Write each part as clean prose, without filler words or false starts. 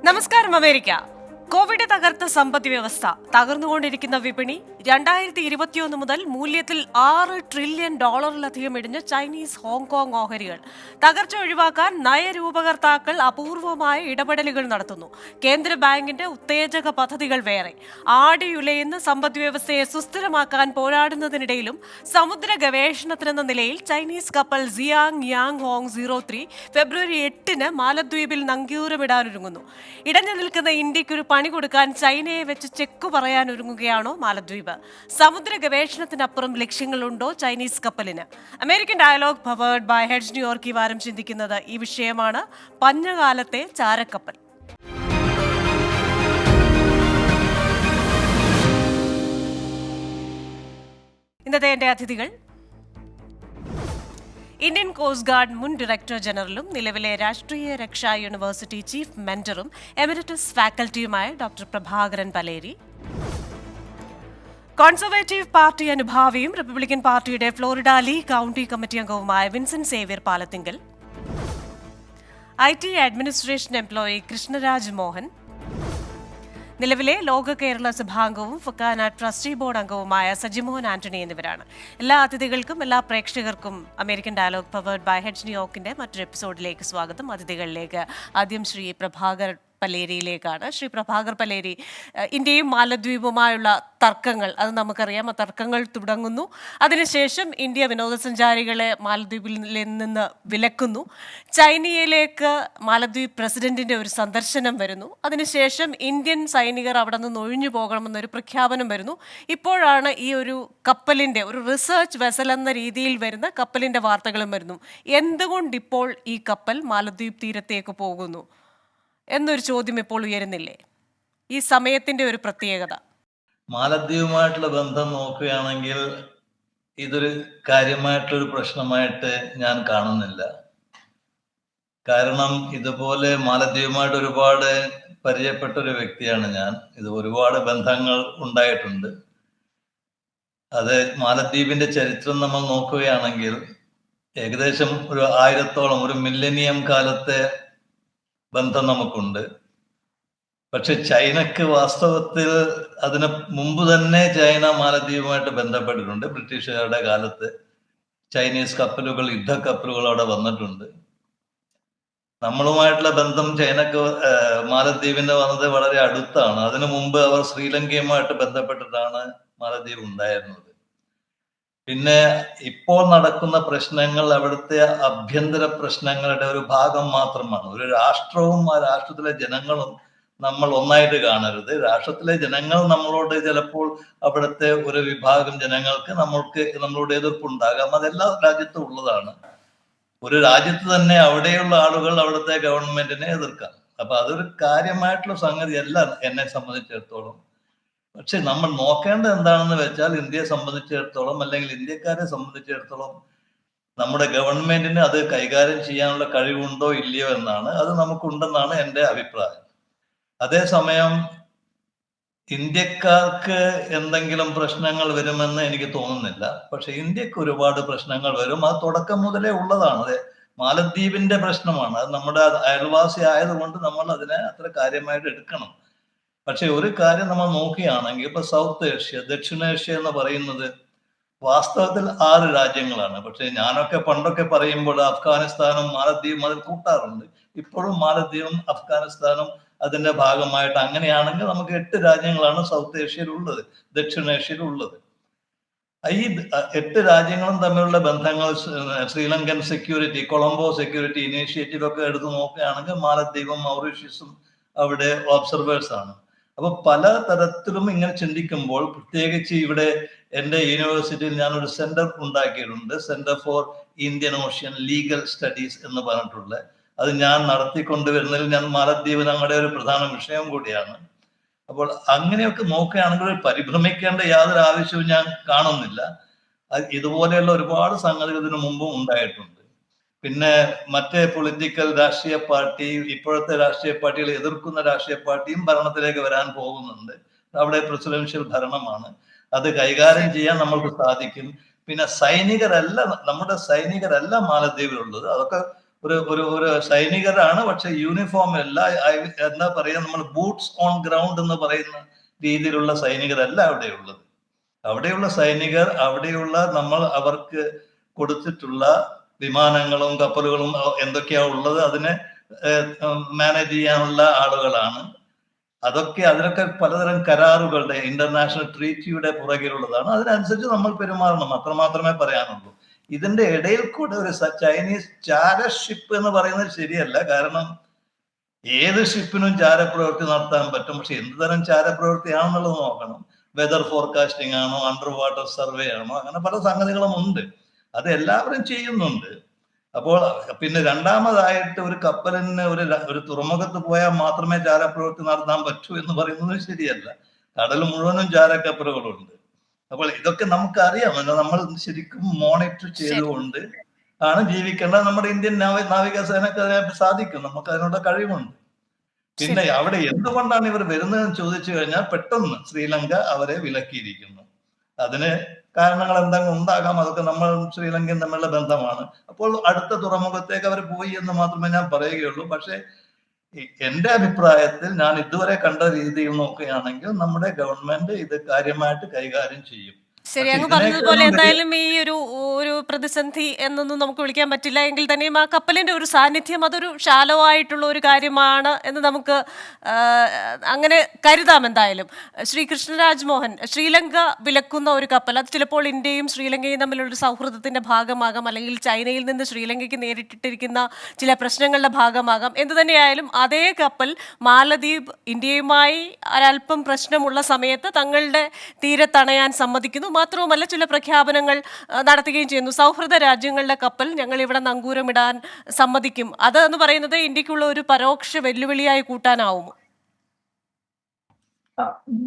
നമസ്കാരം. America Covid തകർത്ത സമ്പദ് വ്യവസ്ഥ, തകർന്നുകൊണ്ടിരിക്കുന്ന വിപണി, 2021 മുതൽ മൂല്യത്തിൽ $6 ട്രില്യൺ ഇടിഞ്ഞ ചൈനീസ് ഹോങ്കോങ് ഓഹരികൾ. തകർച്ച ഒഴിവാക്കാൻ നയരൂപകർത്താക്കൾ അപൂർവമായ ഇടപെടലുകൾ നടത്തുന്നു. കേന്ദ്ര ബാങ്കിന്റെ ഉത്തേജക പദ്ധതികൾ വേറെ. ആടിയുലയുന്ന സമ്പദ് വ്യവസ്ഥയെ സുസ്ഥിരമാക്കാൻ പോരാടുന്നതിനിടയിലും സമുദ്ര ഗവേഷണത്തിനെന്ന നിലയിൽ ചൈനീസ് കപ്പൽ സിയാങ് യാങ് ഹോങ് 03 ഫെബ്രുവരി 8 മാലദ്വീപിൽ നങ്കൂരമിടാനൊരുങ്ങുന്നു. ഇടഞ്ഞു നിൽക്കുന്ന ഇന്ത്യക്കൊരു പണി കൊടുക്കാൻ ചൈനയെ വെച്ച് ചെക്കു പറയാനൊരുങ്ങുകയാണോ മാലദ്വീപ്? സമുദ്ര ഗവേഷണത്തിനപ്പുറം ലക്ഷ്യങ്ങളുണ്ടോ ചൈനീസ് കപ്പലിന്? American dialogue powered by heads New York ഈ വാരം ചിന്തിക്കുന്നത് ഈ വിഷയമാണ്. പഞ്ഞകാലത്തെ ചാരക്കപ്പൽ. ഇന്നത്തെ എന്റെ അതിഥികൾ: ഇന്ത്യൻ കോസ്റ്റ് ഗാർഡ് മുൻ ഡയറക്ടർ ജനറലും നിലവിലെ രാഷ്ട്രീയ രക്ഷാ യൂണിവേഴ്സിറ്റി ചീഫ് മെന്ററും എമിരറ്റസ് ഫാക്കൽറ്റിയുമായ doctor Prabhakaran Paleri, conservative party അനുഭാവിയും റിപ്പബ്ലിക്കൻ പാർട്ടിയുടെ ഫ്ലോറിഡ ലീ കൌണ്ടി കമ്മിറ്റി അംഗവുമായ Vincent Xavier Palathinkal, IT administration employee Krishnaraj Mohan, നിലവിലെ ലോക കേരള സഭാംഗവും ഫൊക്കാന ട്രസ്റ്റി ബോർഡ് അംഗവുമായ സജിമോഹൻ ആന്റണി എന്നിവരാണ്. എല്ലാ അതിഥികൾക്കും എല്ലാ പ്രേക്ഷകർക്കും American dialogue powered by heads ന്യൂയോർക്കിന്റെ മറ്റൊരു എപ്പിസോഡിലേക്ക് സ്വാഗതം. അതിഥികളിലേക്ക് ആദ്യം ശ്രീ പ്രഭാകർ പലേരിയിലേക്കാണ്. ശ്രീ പ്രഭാകർ പലേരി, ഇന്ത്യയും മാലദ്വീപുമായുള്ള തർക്കങ്ങൾ, അത് നമുക്കറിയാം. ആ തർക്കങ്ങൾ തുടങ്ങുന്നു. അതിനുശേഷം ഇന്ത്യ വിനോദസഞ്ചാരികളെ മാലദ്വീപിൽ നിന്ന് വിലക്കുന്നു. ചൈനയിലേക്ക് മാലദ്വീപ് പ്രസിഡന്റിന്റെ ഒരു സന്ദർശനം വരുന്നു. അതിനുശേഷം ഇന്ത്യൻ സൈനികർ അവിടെ നിന്ന് ഒഴിഞ്ഞു പോകണമെന്നൊരു പ്രഖ്യാപനം വരുന്നു. ഇപ്പോഴാണ് ഈ ഒരു കപ്പലിന്റെ, ഒരു റിസർച്ച് വെസൽ എന്ന രീതിയിൽ വരുന്ന കപ്പലിന്റെ വാർത്തകളും വരുന്നു. എന്തുകൊണ്ടിപ്പോൾ ഈ കപ്പൽ മാലദ്വീപ് തീരത്തേക്ക് പോകുന്നു എന്നൊരു ചോദ്യം ഇപ്പോൾ ഉയരുന്നില്ലേ? ഈ സമയത്തിന്റെ ഒരു പ്രത്യേകത. മാലദ്വീപുമായിട്ടുള്ള ബന്ധം നോക്കുകയാണെങ്കിൽ ഇതൊരു കാര്യമായിട്ടുള്ളൊരു പ്രശ്നമായിട്ട് ഞാൻ കാണുന്നില്ല. കാരണം ഇതുപോലെ മാലദ്വീപുമായിട്ട് ഒരുപാട് പരിചയപ്പെട്ട ഒരു വ്യക്തിയാണ് ഞാൻ. ഇത് ഒരുപാട് ബന്ധങ്ങൾ ഉണ്ടായിട്ടുണ്ട്. അത് മാലദ്വീപിന്റെ ചരിത്രം നമ്മൾ നോക്കുകയാണെങ്കിൽ ഏകദേശം ഒരു 1000-ഓളം, ഒരു മില്ലനിയം കാലത്തെ ബന്ധം നമുക്കുണ്ട്. പക്ഷെ ചൈനക്ക് വാസ്തവത്തിൽ അതിന് മുമ്പ് തന്നെ ചൈന മാലദ്വീപുമായിട്ട് ബന്ധപ്പെട്ടിട്ടുണ്ട്. ബ്രിട്ടീഷുകാരുടെ കാലത്ത് ചൈനീസ് കപ്പലുകൾ, യുദ്ധക്കപ്പലുകൾ അവിടെ വന്നിട്ടുണ്ട്. നമ്മളുമായിട്ടുള്ള ബന്ധം ചൈനക്ക് മാലദ്വീപിന്റെ വന്നത് വളരെ അടുത്താണ്. അതിനു മുമ്പ് അവർ ശ്രീലങ്കയുമായിട്ട് ബന്ധപ്പെട്ടിട്ടാണ് മാലദ്വീപ് ഉണ്ടായിരുന്നത്. പിന്നെ ഇപ്പോൾ നടക്കുന്ന പ്രശ്നങ്ങൾ അവിടുത്തെ ആഭ്യന്തര പ്രശ്നങ്ങളുടെ ഒരു ഭാഗം മാത്രമാണ്. ഒരു രാഷ്ട്രവും ആ രാഷ്ട്രത്തിലെ ജനങ്ങളും നമ്മൾ ഒന്നായിട്ട് കാണരുത്. രാഷ്ട്രത്തിലെ ജനങ്ങൾ നമ്മളോട് ചിലപ്പോൾ അവിടുത്തെ ഒരു വിഭാഗം ജനങ്ങൾക്ക് നമ്മളോട് എതിർപ്പുണ്ടാകാം. അതെല്ലാ രാജ്യത്തും ഉള്ളതാണ്. ഒരു രാജ്യത്ത് തന്നെ അവിടെയുള്ള ആളുകൾ അവിടുത്തെ ഗവൺമെന്റിനെ എതിർക്കാം. അപ്പൊ അതൊരു കാര്യമായിട്ടുള്ള സംഗതിയല്ല എന്നെ സംബന്ധിച്ചിടത്തോളം. പക്ഷെ നമ്മൾ നോക്കേണ്ടത് എന്താണെന്ന് വെച്ചാൽ, ഇന്ത്യയെ സംബന്ധിച്ചിടത്തോളം അല്ലെങ്കിൽ ഇന്ത്യക്കാരെ സംബന്ധിച്ചിടത്തോളം നമ്മുടെ ഗവൺമെന്റിന് അത് കൈകാര്യം ചെയ്യാനുള്ള കഴിവുണ്ടോ ഇല്ലയോ എന്നാണ്. അത് നമുക്കുണ്ടെന്നാണ് എൻ്റെ അഭിപ്രായം. അതേസമയം ഇന്ത്യക്കാർക്ക് എന്തെങ്കിലും പ്രശ്നങ്ങൾ വരുമെന്ന് എനിക്ക് തോന്നുന്നില്ല. പക്ഷെ ഇന്ത്യക്ക് ഒരുപാട് പ്രശ്നങ്ങൾ വരും. അത് തുടക്കം മുതലേ ഉള്ളതാണ്. അതെ, മാലദ്വീപിന്റെ പ്രശ്നമാണ്. അത് നമ്മുടെ അയൽവാസി ആയതുകൊണ്ട് നമ്മൾ അതിനെ അത്ര കാര്യമായിട്ട് എടുക്കണം. പക്ഷെ ഒരു കാര്യം നമ്മൾ നോക്കുകയാണെങ്കിൽ ഇപ്പൊ സൗത്ത് ഏഷ്യ, ദക്ഷിണേഷ്യ എന്ന് പറയുന്നത് വാസ്തവത്തിൽ 6 രാജ്യങ്ങളാണ്. പക്ഷെ ഞാനൊക്കെ പണ്ടൊക്കെ പറയുമ്പോൾ അഫ്ഗാനിസ്ഥാനും മാലദ്വീപും അതിൽ കൂട്ടാറുണ്ട്. ഇപ്പോഴും മാലദ്വീപും അഫ്ഗാനിസ്ഥാനും അതിന്റെ ഭാഗമായിട്ട് അങ്ങനെയാണെങ്കിൽ നമുക്ക് 8 രാജ്യങ്ങളാണ് സൗത്ത് ഏഷ്യയിൽ ഉള്ളത്, ദക്ഷിണേഷ്യയിൽ ഉള്ളത്. ഈ 8 രാജ്യങ്ങളും തമ്മിലുള്ള ബന്ധങ്ങൾ, Sri Lankan security, Colombo security initiative ഒക്കെ എടുത്ത് നോക്കുകയാണെങ്കിൽ മാലദ്വീപും മൗറീഷ്യസും അവിടെ ഒബ്സർവേഴ്സ് ആണ്. അപ്പൊ പല തരത്തിലും ഇങ്ങനെ ചിന്തിക്കുമ്പോൾ, പ്രത്യേകിച്ച് ഇവിടെ എൻ്റെ യൂണിവേഴ്സിറ്റിയിൽ ഞാനൊരു സെന്റർ ഉണ്ടാക്കിയിട്ടുണ്ട്, centre for Indian ocean legal studies എന്ന് പറഞ്ഞിട്ടുള്ള. അത് ഞാൻ നടത്തിക്കൊണ്ടുവരുന്നതിൽ ഞാൻ മാലദ്വീപ് ഞങ്ങളുടെ ഒരു പ്രധാന വിഷയം കൂടിയാണ്. അപ്പോൾ അങ്ങനെയൊക്കെ നോക്കുകയാണെങ്കിൽ പരിഭ്രമിക്കേണ്ട യാതൊരു ആവശ്യവും ഞാൻ കാണുന്നില്ല. ഇതുപോലെയുള്ള ഒരുപാട് സംഗതികൾ ഇതിനു മുമ്പും ഉണ്ടായിട്ടുണ്ട്. പിന്നെ മറ്റേ പൊളിറ്റിക്കൽ രാഷ്ട്രീയ പാർട്ടി, ഇപ്പോഴത്തെ രാഷ്ട്രീയ പാർട്ടികളെ എതിർക്കുന്ന രാഷ്ട്രീയ പാർട്ടിയും ഭരണത്തിലേക്ക് വരാൻ പോകുന്നുണ്ട്. അവിടെ പ്രസിഡൻഷ്യൽ ഭരണമാണ്. അത് കൈകാര്യം ചെയ്യാൻ നമ്മൾക്ക് സാധിക്കും. പിന്നെ നമ്മുടെ സൈനികരല്ല മാലദ്വീപിലുള്ളത്. അതൊക്കെ ഒരു സൈനികരാണ്, പക്ഷെ യൂണിഫോം അല്ല. എന്താ പറയാ, നമ്മൾ ബൂട്ട്സ് ഓൺ ഗ്രൗണ്ട് എന്ന് പറയുന്ന രീതിയിലുള്ള സൈനികരല്ല അവിടെയുള്ളത്. അവിടെയുള്ള സൈനികർ, അവിടെയുള്ള നമ്മൾ അവർക്ക് കൊടുത്തിട്ടുള്ള വിമാനങ്ങളും കപ്പലുകളും എന്തൊക്കെയാ ഉള്ളത് അതിനെ മാനേജ് ചെയ്യാനുള്ള ആളുകളാണ്. അതിനൊക്കെ പലതരം കരാറുകളുടെ, ഇന്റർനാഷണൽ ട്രീറ്റിയുടെ പുറകിലുള്ളതാണ്. അതിനനുസരിച്ച് നമ്മൾ പെരുമാറണം, അത്ര മാത്രമേ പറയാനുള്ളൂ. ഇതിന്റെ ഇടയിൽ കൂടെ ഒരു ചൈനീസ് ചാരഷിപ്പ് എന്ന് പറയുന്നത് ശരിയല്ല. കാരണം ഏത് ഷിപ്പിനും ചാരപ്രവൃത്തി നടത്താൻ പറ്റും, പക്ഷെ എന്ത് തരം ചാരപ്രവൃത്തിയാണെന്നുള്ളത് നോക്കണം. വെതർ ഫോർകാസ്റ്റിംഗ് ആണോ, അണ്ടർ വാട്ടർ സർവേ ആണോ, അങ്ങനെ പല സംഗതികളും ഉണ്ട്. അത് എല്ലാവരും ചെയ്യുന്നുണ്ട്. അപ്പോൾ പിന്നെ രണ്ടാമതായിട്ട് ഒരു കപ്പലിന് ഒരു തുറമുഖത്ത് പോയാൽ മാത്രമേ ചാരപ്രവൃത്തി നടത്താൻ പറ്റൂ എന്ന് പറയുന്നത് ശരിയല്ല. കടൽ മുഴുവനും ചാരക്കപ്പലുകളുണ്ട്. അപ്പോൾ ഇതൊക്കെ നമുക്കറിയാം. നമ്മൾ ശരിക്കും മോണിറ്റർ ചെയ്തുകൊണ്ട് ആണ് ജീവിക്കേണ്ടത്. നമ്മുടെ ഇന്ത്യൻ നാവികസേനക്ക് അതിനെ സാധിക്കും, നമുക്ക് അതിനുള്ള കഴിവുണ്ട്. പിന്നെ അവിടെ എന്തുകൊണ്ടാണ് ഇവർ വരുന്നതെന്ന് ചോദിച്ചു കഴിഞ്ഞാൽ പെട്ടെന്ന് ശ്രീലങ്ക അവരെ വിലക്കിയിരിക്കുന്നു. അതിന് കാരണങ്ങൾ എന്തെങ്കിലും ഉണ്ടാകാം. അതൊക്കെ നമ്മൾ ശ്രീലങ്കയും തമ്മിലുള്ള ബന്ധമാണ്. അപ്പോൾ അടുത്ത തുറമുഖത്തേക്ക് അവർ പോയി എന്ന് മാത്രമേ ഞാൻ പറയുകയുള്ളൂ. പക്ഷെ എന്റെ അഭിപ്രായത്തിൽ ഞാൻ ഇതുവരെ കണ്ട രീതിയിൽ നോക്കുകയാണെങ്കിൽ നമ്മുടെ ഗവൺമെന്റ് ഇത് കാര്യമായിട്ട് കൈകാര്യം ചെയ്യും. ശരി, അങ്ങ് പറഞ്ഞതുപോലെ എന്തായാലും ഈ ഒരു പ്രതിസന്ധി എന്നൊന്നും നമുക്ക് വിളിക്കാൻ പറ്റില്ല. എങ്കിൽ തന്നെയും ആ കപ്പലിന്റെ ഒരു സാന്നിധ്യം അതൊരു ഷാലോ ആയിട്ടുള്ള ഒരു കാര്യമാണ് എന്ന് നമുക്ക് അങ്ങനെ കരുതാം. എന്തായാലും ശ്രീ കൃഷ്ണരാജ് മോഹൻ, ശ്രീലങ്ക വിലക്കുന്ന ഒരു കപ്പൽ, അത് ചിലപ്പോൾ ഇന്ത്യയും ശ്രീലങ്കയും തമ്മിലൊരു സൗഹൃദത്തിന്റെ ഭാഗമാകാം, അല്ലെങ്കിൽ ചൈനയിൽ നിന്ന് ശ്രീലങ്കയ്ക്ക് നേരിട്ടിട്ടിരിക്കുന്ന ചില പ്രശ്നങ്ങളുടെ ഭാഗമാകാം. എന്തു തന്നെയായാലും അതേ കപ്പൽ മാലദ്വീപ് ഇന്ത്യയുമായി ഒരല്പം പ്രശ്നമുള്ള സമയത്ത് തങ്ങളുടെ തീരത്തണയാൻ സമ്മതിക്കുന്നു. മാത്രവുമല്ല, ചില പ്രഖ്യാപനങ്ങൾ നടത്തുകയും ചെയ്യുന്നു. സൗഹൃദ രാജ്യങ്ങളുടെ കപ്പൽ ഞങ്ങൾ ഇവിടെ നങ്കൂരമിടാൻ സമ്മതിക്കും. അത് എന്ന് പറയുന്നത് ഇന്ത്യക്കുള്ള ഒരു പരോക്ഷ വെല്ലുവിളിയായി കൂട്ടാനാവുമോ?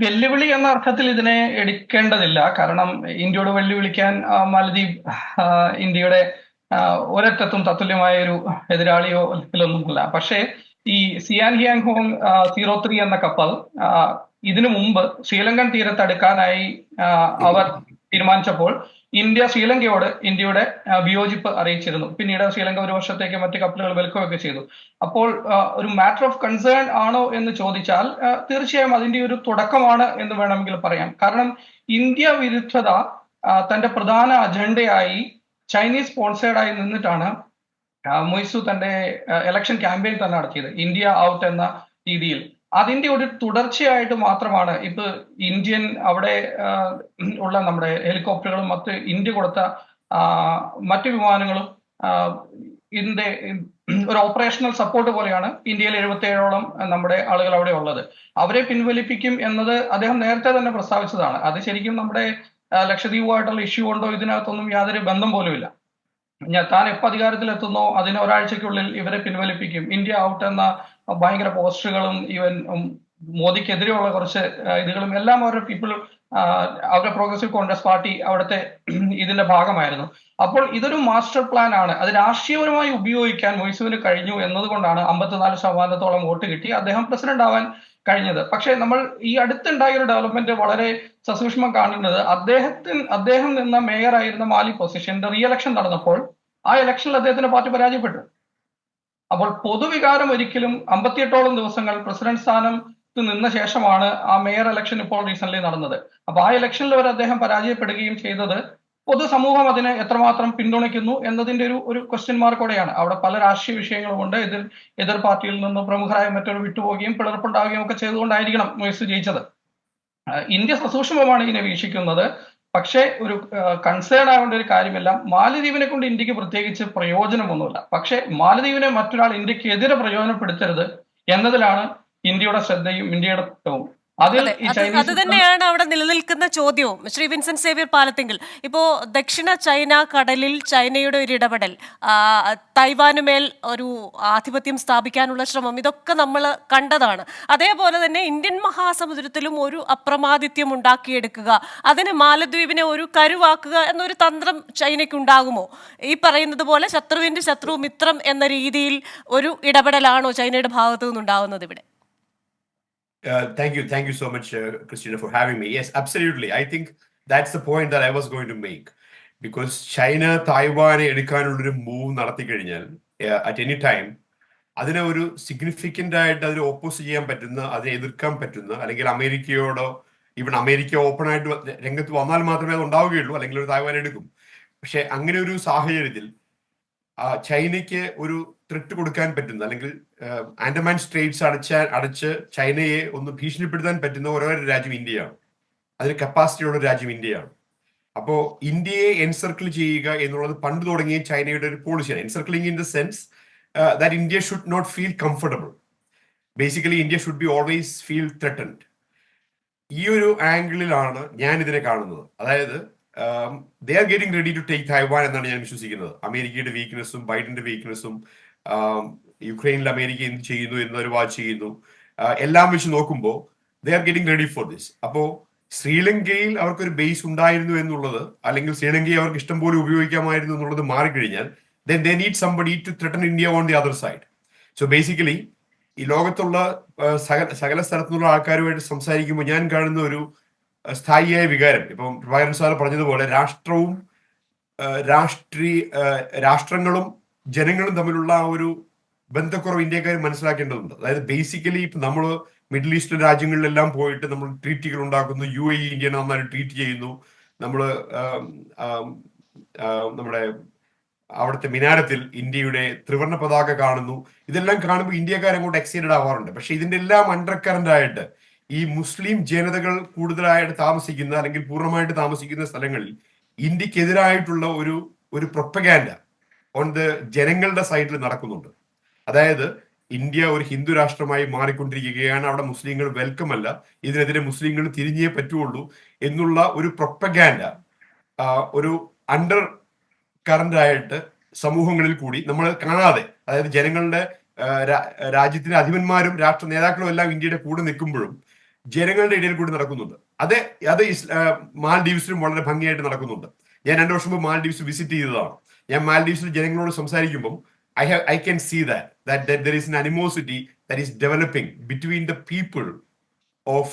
വെല്ലുവിളി എന്ന അർത്ഥത്തിൽ ഇതിനെ എടുക്കേണ്ടതില്ല. കാരണം ഇന്ത്യയോട് വെല്ലുവിളിക്കാൻ മാലദ്വീപ് ഇന്ത്യയുടെ ഒരറ്റത്തും തത്തുല്യമായ ഒരു എതിരാളിയോ ഒന്നുമില്ല. പക്ഷേ ഈ സിയാൻ ഹിയാങ് ഹോങ് 03 എന്ന കപ്പൽ ഇതിനു മുമ്പ് ശ്രീലങ്കൻ തീരത്തടുക്കാനായി അവർ തീരുമാനിച്ചപ്പോൾ ഇന്ത്യ ശ്രീലങ്കയോട് ഇന്ത്യയുടെ വിയോജിപ്പ് അറിയിച്ചിരുന്നു. പിന്നീട് ശ്രീലങ്ക ഒരു വർഷത്തേക്ക് മറ്റ് കപ്പലുകൾ വിലക്കുകയൊക്കെ ചെയ്തു. അപ്പോൾ ഒരു മാറ്റർ ഓഫ് കൺസേൺ ആണോ എന്ന് ചോദിച്ചാൽ തീർച്ചയായും അതിന്റെ ഒരു തുടക്കമാണ് എന്ന് വേണമെങ്കിൽ പറയാം. കാരണം ഇന്ത്യ വിരുദ്ധത തന്റെ പ്രധാന അജണ്ടയായി ചൈനീസ് സ്പോൺസേർഡായി നിന്നിട്ടാണ് മൊയ്സു തന്റെ ഇലക്ഷൻ ക്യാമ്പയിൻ തന്നെ നടത്തിയത്, ഇന്ത്യ ഔട്ട് എന്ന രീതിയിൽ. അതിന്റെ ഒരു തുടർച്ചയായിട്ട് മാത്രമാണ് ഇപ്പൊ ഇന്ത്യൻ അവിടെ ഉള്ള നമ്മുടെ ഹെലികോപ്റ്ററുകളും മറ്റ് ഇന്ത്യ കൊടുത്ത മറ്റു വിമാനങ്ങളും ഇതിന്റെ ഒരു ഓപ്പറേഷണൽ സപ്പോർട്ട് പോലെയാണ് ഇന്ത്യയിൽ 77ഓളം നമ്മുടെ ആളുകൾ അവിടെ ഉള്ളത്. അവരെ പിൻവലിപ്പിക്കും എന്നത് അദ്ദേഹം നേരത്തെ തന്നെ പ്രസ്താവിച്ചതാണ്. അത് ശരിക്കും നമ്മുടെ ലക്ഷദ്വീപുമായിട്ടുള്ള ഇഷ്യൂ കൊണ്ടോ ഇതിനകത്തൊന്നും യാതൊരു ബന്ധം പോലുമില്ല. താൻ എപ്പോൾ അധികാരത്തിലെത്തുന്നോ അതിന് ഒരാഴ്ചക്കുള്ളിൽ ഇവരെ പിൻവലിപ്പിക്കും, ഇന്ത്യ ഔട്ട് എന്ന ഭയങ്കര പോസ്റ്ററുകളും ഈവൻ മോദിക്കെതിരെയുള്ള കുറച്ച് ഇതുകളും എല്ലാം അവരുടെ അവരുടെ പ്രോഗ്രസീവ് കോൺഗ്രസ് പാർട്ടി അവിടുത്തെ ഇതിന്റെ ഭാഗമായിരുന്നു. അപ്പോൾ ഇതൊരു മാസ്റ്റർ പ്ലാൻ ആണ്. അത് രാഷ്ട്രീയപരമായി ഉപയോഗിക്കാൻ മൊയ്സുവിന് കഴിഞ്ഞു എന്നതുകൊണ്ടാണ് 54% വോട്ട് കിട്ടി അദ്ദേഹം പ്രസിഡന്റ് ആവാൻ കഴിഞ്ഞത്. പക്ഷേ നമ്മൾ ഈ അടുത്തുണ്ടായ ഒരു ഡെവലപ്മെന്റ് വളരെ സസൂക്ഷ്മം കാണുന്നത്, അദ്ദേഹം നിന്ന മേയർ ആയിരുന്ന മാലി പൊസിഷന്റെ റീ എലക്ഷൻ നടന്നപ്പോൾ ആ ഇലക്ഷനിൽ അദ്ദേഹത്തിന്റെ പാർട്ടി പരാജയപ്പെട്ടു. അപ്പോൾ പൊതുവികാരം ഒരിക്കലും 58ഓളം ദിവസങ്ങൾ പ്രസിഡന്റ് സ്ഥാനത്ത് നിന്ന ശേഷമാണ് ആ മേയർ ഇലക്ഷൻ ഇപ്പോൾ റീസെന്റ് നടന്നത്. അപ്പൊ ആ ഇലക്ഷനിൽ വരെ അദ്ദേഹം പരാജയപ്പെടുകയും ചെയ്തത് പൊതുസമൂഹം അതിനെ എത്രമാത്രം പിന്തുണയ്ക്കുന്നു എന്നതിന്റെ ഒരു ക്വസ്റ്റ്യൻ മാർക്കോടെയാണ്. അവിടെ പല രാഷ്ട്രീയ വിഷയങ്ങളുമുണ്ട്. എതിർ പാർട്ടിയിൽ നിന്ന് പ്രമുഖരായ മറ്റൊരു വിട്ടുപോവുകയും പിളർപ്പുണ്ടാവുകയും ഒക്കെ ചെയ്തുകൊണ്ടായിരിക്കണം മൊയ്സു ജയിച്ചത്. ഇന്ത്യ സസൂക്ഷ്മമാണ് ഇതിനെ വീക്ഷിക്കുന്നത്. പക്ഷേ ഒരു കൺസേൺ ആവേണ്ട ഒരു കാര്യമില്ല. മാലദ്വീപിനെ കൊണ്ട് ഇന്ത്യക്ക് പ്രത്യേകിച്ച് പ്രയോജനമൊന്നുമില്ല. പക്ഷേ മാലദ്വീപിനെ മറ്റൊരാൾ ഇന്ത്യക്ക് എതിരെ പ്രയോജനപ്പെടുത്തരുത് എന്നതിലാണ് ഇന്ത്യയുടെ ശ്രദ്ധയും ഇന്ത്യയുടെ തത്വവും. അത് തന്നെയാണ് അവിടെ നിലനിൽക്കുന്ന ചോദ്യവും. ശ്രീ വിൻസെന്റ് സേവ്യർ പാലത്തിങ്കൽ, ഇപ്പോ ദക്ഷിണ ചൈന കടലിൽ ചൈനയുടെ ഒരു ഇടപെടൽ, തൈവാനുമേൽ ഒരു ആധിപത്യം സ്ഥാപിക്കാനുള്ള ശ്രമം, ഇതൊക്കെ നമ്മൾ കണ്ടതാണ്. അതേപോലെ തന്നെ ഇന്ത്യൻ മഹാസമുദ്രത്തിലും ഒരു അപ്രമാദിത്യം ഉണ്ടാക്കിയെടുക്കുക, അതിന് മാലദ്വീപിനെ ഒരു കരുവാക്കുക എന്നൊരു തന്ത്രം ചൈനയ്ക്ക് ഉണ്ടാകുമോ? ഈ പറയുന്നത് പോലെ ശത്രുവിന്റെ ശത്രു മിത്രം എന്ന രീതിയിൽ ഒരു ഇടപെടലാണോ ചൈനയുടെ ഭാഗത്തു നിന്നുണ്ടാകുന്നത് ഇവിടെ? Thank you so much, Christina, for having me. Yes, absolutely. I think that's the point that I was going to make. Because China, Taiwan, എടുക്കാനുള്ളൊരു മൂവ് നടത്തി കഴിഞ്ഞാൽ at any time, അതിനെ ഒരു സിഗ്നിഫിക്കൻ്റ് ആയിട്ട് അതിനെ ഓപ്പോസ് ചെയ്യാൻ പറ്റുന്ന, അതിനെ എതിർക്കാൻ പറ്റുന്ന, അല്ലെങ്കിൽ അമേരിക്കയോടോ ഈവൻ അമേരിക്ക ഓപ്പൺ ആയിട്ട് രംഗത്ത് വന്നാൽ മാത്രമേ അത് ഉണ്ടാവുകയുള്ളൂ, അല്ലെങ്കിൽ ഒരു തായ്വാൻ എടുക്കും. പക്ഷെ അങ്ങനെ ഒരു സാഹചര്യത്തിൽ ചൈനയ്ക്ക് ഒരു ത്രെറ്റ് കൊടുക്കാൻ പറ്റുന്ന, അല്ലെങ്കിൽ ആൻഡമാൻ സ്ട്രേറ്റ്സ് അടച്ച് ചൈനയെ ഒന്ന് ഭീഷണിപ്പെടുത്താൻ പറ്റുന്ന ഒരേ രാജ്യം ഇന്ത്യയാണ്. അതിന് കപ്പാസിറ്റിയുള്ള രാജ്യം ഇന്ത്യയാണ്. അപ്പോൾ ഇന്ത്യയെ എൻസർക്കിൾ ചെയ്യുക എന്നുള്ളത് പണ്ട് തുടങ്ങിയ ചൈനയുടെ ഒരു പോളിസിയാണ്. Encircling in the sense that India should not feel comfortable. Basically, India should be always feel threatened. ഈ ഒരു ആംഗിളിലാണ് ഞാൻ ഇതിനെ കാണുന്നത്. അതായത് they are getting ready to take Taiwan എന്നാണ് ഞാൻ വിശ്വസിക്കുന്നത്. അമേരിക്കയുടെ വീക്ക്നെസ്സും ബൈഡന്റെ വീക്ക്നെസ്സും യുക്രൈനിൽ അമേരിക്ക എന്ത് ചെയ്യുന്നു എന്നൊരു വാച്ച് ചെയ്യുന്നു, എല്ലാം വെച്ച് നോക്കുമ്പോൾ they are getting ready for this. അപ്പോൾ ശ്രീലങ്കയിൽ അവർക്കൊരു ബേസ് ഉണ്ടായിരുന്നു എന്നുള്ളത്, അല്ലെങ്കിൽ ശ്രീലങ്കയെ അവർക്ക് ഇഷ്ടം പോലെ ഉപയോഗിക്കാമായിരുന്നു എന്നുള്ളത് മാറിക്കഴിഞ്ഞാൽ then they need somebody to threaten India on the other side. So basically, ഈ ലോകത്തുള്ള സകല സ്ഥലത്തുനിന്നുള്ള ആൾക്കാരുമായിട്ട് സംസാരിക്കുമ്പോൾ ഞാൻ കാണുന്ന ഒരു സ്ഥായിയായ വികാരം, ഇപ്പം പ്രഭാകരൻ സാർ പറഞ്ഞതുപോലെ രാഷ്ട്രങ്ങളും ജനങ്ങളും തമ്മിലുള്ള ആ ഒരു ബന്ധക്കുറവ് ഇന്ത്യക്കാർ മനസ്സിലാക്കേണ്ടതുണ്ട്. അതായത് ബേസിക്കലി ഇപ്പം നമ്മൾ മിഡിൽ ഈസ്റ്റ് രാജ്യങ്ങളിലെല്ലാം പോയിട്ട് നമ്മൾ ട്രീറ്റുകൾ ഉണ്ടാക്കുന്നു, UAE ഇന്ത്യനെ നന്നായി ട്രീറ്റ് ചെയ്യുന്നു, നമ്മൾ നമ്മുടെ അവിടുത്തെ മിനാരത്തിൽ ഇന്ത്യയുടെ ത്രിവർണ്ണ പതാക കാണുന്നു. ഇതെല്ലാം കാണുമ്പോൾ ഇന്ത്യക്കാർ അങ്ങോട്ട് എക്സൈറ്റഡ് ആവാറുണ്ട്. പക്ഷെ ഇതിന്റെ എല്ലാം അണ്ടർ കറന്റ് ആയിട്ട് ഈ മുസ്ലിം ജനതകൾ കൂടുതലായിട്ട് താമസിക്കുന്ന, അല്ലെങ്കിൽ പൂർണ്ണമായിട്ട് താമസിക്കുന്ന സ്ഥലങ്ങളിൽ ഇന്ത്യക്കെതിരായിട്ടുള്ള ഒരു പ്രൊപ്പഗാൻഡ ഓൺ ദ ജനങ്ങളുടെ സൈഡിൽ നടക്കുന്നുണ്ട്. അതായത് ഇന്ത്യ ഒരു ഹിന്ദു രാഷ്ട്രമായി മാറിക്കൊണ്ടിരിക്കുകയാണ്, അവിടെ മുസ്ലിങ്ങൾ വെൽക്കം അല്ല, ഇതിനെതിരെ മുസ്ലിങ്ങൾ തിരിഞ്ഞേ പറ്റുള്ളൂ എന്നുള്ള ഒരു പ്രൊപ്പഗാൻഡ ഒരു അണ്ടർ കറന്റ് ആയിട്ട് സമൂഹങ്ങളിൽ കൂടി നമ്മൾ കാണാതെ, അതായത് ജനങ്ങളുടെ രാജ്യത്തിന്റെ അധിപന്മാരും രാഷ്ട്ര നേതാക്കളും എല്ലാം ഇന്ത്യയുടെ കൂടെ നിൽക്കുമ്പോഴും ജനങ്ങളുടെ ഇടയിൽ കൂടി നടക്കുന്നുണ്ട്. അത് മാൽഡീവ്സിലും വളരെ ഭംഗിയായിട്ട് നടക്കുന്നുണ്ട്. ഞാൻ 2 വർഷം മുമ്പ് മാൽഡീവ്സ് വിസിറ്റ് ചെയ്തതാണ്. ഞാൻ മാൽഡീവ്സിൽ ജനങ്ങളോട് സംസാരിക്കുമ്പോൾ I can see that there is an animosity that is developing between the people of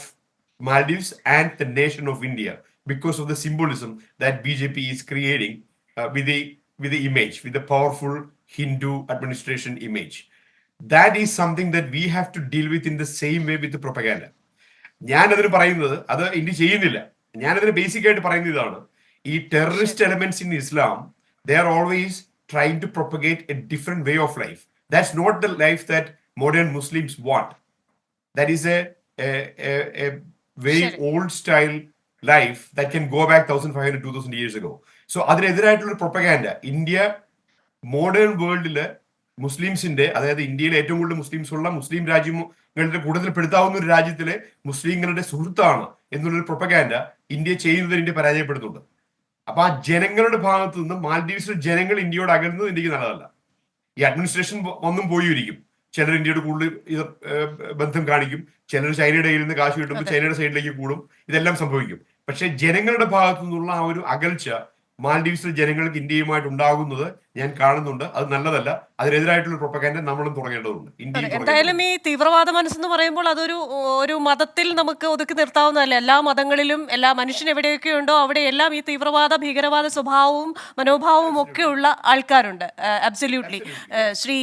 Maldives and the nation of India because of the symbolism that BJP is creating with the image, with the powerful Hindu administration image. That is something that we have to deal with in the same way with the propaganda. ഞാൻ അതിന് പറയുന്നത് അത് India ചെയ്യുന്നില്ല. ഞാനതിന് basic ആയിട്ട് പറയുന്നത് ഇതാണ്: ഈ terrorist elements in Islam, they are always trying to propagate a different way of life. That's not the life that modern Muslims want. That is a very old style life that can go back 1500-2000 years ago. So അതിനെതിരായിട്ടുള്ള propaganda India modern വേൾഡില് മുസ്ലിംസിന്റെ, അതായത് ഇന്ത്യയിലെ ഏറ്റവും കൂടുതൽ Muslims ഉള്ള മുസ്ലിം രാജ്യങ്ങളുടെ കൂടുതൽ പെടുത്താവുന്ന ഒരു രാജ്യത്തിലെ മുസ്ലിങ്ങളുടെ സുഹൃത്താണ് എന്നുള്ളൊരു പ്രൊപ്പഗാൻഡ ഇന്ത്യ ചെയ്യുന്നതിന് ഇന്ത്യ പരാജയപ്പെടുന്നുണ്ട്. അപ്പൊ ആ ജനങ്ങളുടെ ഭാഗത്തു നിന്ന് മാൽഡീവ്സിലെ ജനങ്ങൾ ഇന്ത്യയോട് അകലുന്നത് ഇന്ത്യക്ക് നല്ലതല്ല. ഈ അഡ്മിനിസ്ട്രേഷൻ ഒന്നും പോയിരിക്കും. ചിലർ ഇന്ത്യയുടെ കൂടുതൽ ബന്ധം കാണിക്കും, ചിലർ ചൈനയുടെ കയ്യിൽ നിന്ന് കാശ് കിട്ടുമ്പോൾ ചൈനയുടെ സൈഡിലേക്ക് കൂടും. ഇതെല്ലാം സംഭവിക്കും. പക്ഷെ ജനങ്ങളുടെ ഭാഗത്തു നിന്നുള്ള ആ ഒരു അകൽച്ച മാൽഡീവ്സിലെ ജനങ്ങൾക്ക് ഇന്ത്യയുമായിട്ട് ഉണ്ടാകുന്നത് ഞാൻ കാണുന്നുണ്ട്. അത് നല്ലതല്ല. അതിനെതിരായിട്ടുള്ള പ്രൊപ്പഗാൻഡ നമ്മളും തുടങ്ങേണ്ടതുണ്ട്. എന്തായാലും ഈ തീവ്രവാദ മനസ്സെന്ന് പറയുമ്പോൾ അതൊരു മതത്തിൽ നമുക്ക് ഒതുക്കി നിർത്താവുന്നതല്ല. എല്ലാ മതങ്ങളിലും എല്ലാ മനുഷ്യൻ എവിടെയൊക്കെ ഉണ്ടോ അവിടെയെല്ലാം ഈ തീവ്രവാദ ഭീകരവാദ സ്വഭാവവും മനോഭാവവും ഒക്കെ ഉള്ള ആൾക്കാരുണ്ട്. അബ്സല്യൂട്ട്ലി. ശ്രീ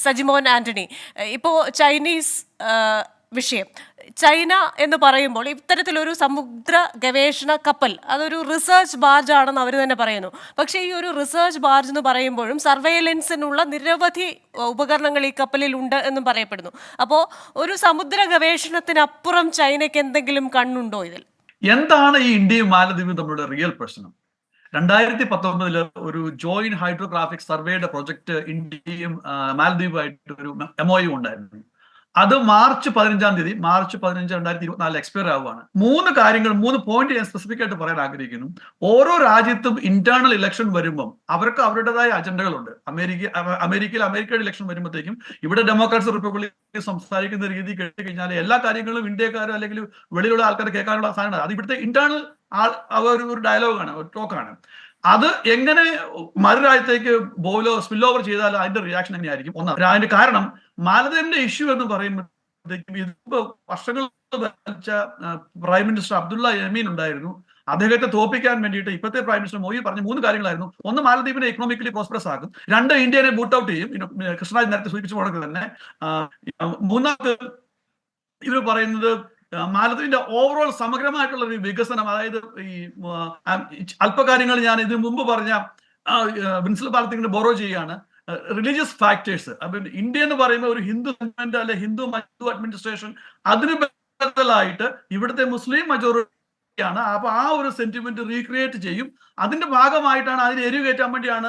സജിമോൻ ആന്റണി, ഇപ്പോൾ ചൈനീസ് വിഷയം, ചൈന എന്ന് പറയുമ്പോൾ ഇത്തരത്തിലൊരു സമുദ്ര ഗവേഷണ കപ്പൽ, അതൊരു റിസർച്ച് ബാർജ് ആണെന്ന് അവർ തന്നെ പറയുന്നു. പക്ഷേ ഈ ഒരു റിസർച്ച് ബാർജ് എന്ന് പറയുമ്പോഴും സർവൈലൻസിനുള്ള നിരവധി ഉപകരണങ്ങൾ ഈ കപ്പലിൽ ഉണ്ട് എന്നും പറയപ്പെടുന്നു. അപ്പോൾ ഒരു സമുദ്ര ഗവേഷണത്തിനപ്പുറം ചൈനയ്ക്ക് എന്തെങ്കിലും കണ്ണുണ്ടോ ഇതിൽ? എന്താണ് ഈ ഇന്ത്യയും മാലദ്വീപും തമ്മിലുള്ള റിയൽ പ്രശ്നം? 2019 ഒരു ജോയിന്റ് ഹൈഡ്രോഗ്രാഫിക് സർവേയുടെ പ്രൊജക്ട് ഇന്ത്യയും മാലദ്വീപുമായിട്ട് ഒരു MOU ഉണ്ടായിരുന്നു. അത് മാർച്ച് 15, 2024 എക്സ്പയർ ആവുകയാണ്. 3 പോയിന്റ് ഞാൻ സ്പെസിഫിക് ആയിട്ട് പറയാൻ ആഗ്രഹിക്കുന്നു. ഓരോ രാജ്യത്തും ഇന്റേണൽ ഇലക്ഷൻ വരുമ്പം അവർക്ക് അവരുടേതായ അജണ്ടകളുണ്ട്. അമേരിക്കയുടെ ഇലക്ഷൻ വരുമ്പോഴത്തേക്കും ഇവിടെ ഡെമോക്രാറ്റ്സ് റിപ്പബ്ലിക് സംസാരിക്കുന്ന രീതി കേട്ട് കഴിഞ്ഞാൽ എല്ലാ കാര്യങ്ങളും ഇന്ത്യക്കാരോ അല്ലെങ്കിൽ വെളിയിലുള്ള ആൾക്കാർ കേൾക്കാനുള്ള സാധനമാണ്. അത് ഇവിടുത്തെ ഇന്റേണൽ ഒരു ഡയലോഗാണ്, ഒരു ടോക്കാണ്. അത് എങ്ങനെ മറുരാജ്യത്തേക്ക് സ്പിൽ ഓവർ ചെയ്താൽ അതിന്റെ റിയാക്ഷൻ എങ്ങനെയായിരിക്കും? അതിന്റെ കാരണം മാലദ്വീപിന്റെ ഇഷ്യൂ എന്ന് പറയുമ്പോഴത്തേക്കും ഇതിപ്പോ വർഷങ്ങൾ ഭരിച്ച പ്രൈം മിനിസ്റ്റർ അബ്ദുള്ള യമീൻ ഉണ്ടായിരുന്നു. അദ്ദേഹത്തെ തോപ്പിക്കാൻ വേണ്ടിയിട്ട് ഇപ്പോഴത്തെ പ്രൈം മിനിസ്റ്റർ മോദി പറഞ്ഞ 3 കാര്യങ്ങളായിരുന്നു. ഒന്ന്, മാലദ്വീപിനെ ഇക്കണോമിക്കലി പ്രോസ്പെറസ് ആക്കും. 2, ഇന്ത്യനെ ബൂട്ട് ഔട്ട് ചെയ്യും. കൃഷ്ണരാജ് നേരത്തെ സൂചിപ്പിച്ച പോലെ തന്നെ. മൂന്നാമത് ഇവർ പറയുന്നത് മാലദ്വീപിന്റെ ഓവറോൾ സമഗ്രമായിട്ടുള്ള ഒരു വികസനം, അതായത് ഈ അല്പകാര്യങ്ങൾ ഞാൻ ഇതിനു മുമ്പ് പറഞ്ഞ വിൻസൽ പാലത്തിന്റെ ബോറോ ചെയ്യാണ്. റിലീജിയസ് ഫാക്ടേഴ്സ്, അപ്പൊ ഇന്ത്യ എന്ന് പറയുമ്പോൾ ഒരു ഹിന്ദു ഗവൺമെന്റ് അല്ലെ ഹിന്ദു അഡ്മിനിസ്ട്രേഷൻ, അതിന് ബദലായിട്ട് ഇവിടുത്തെ മുസ്ലിം മജോറിറ്റി ആണ്. അപ്പൊ ആ ഒരു സെന്റിമെന്റ് റീക്രിയേറ്റ് ചെയ്യും. അതിന്റെ ഭാഗമായിട്ടാണ് അതിന് എരിവ് കയറ്റാൻ വേണ്ടിയാണ്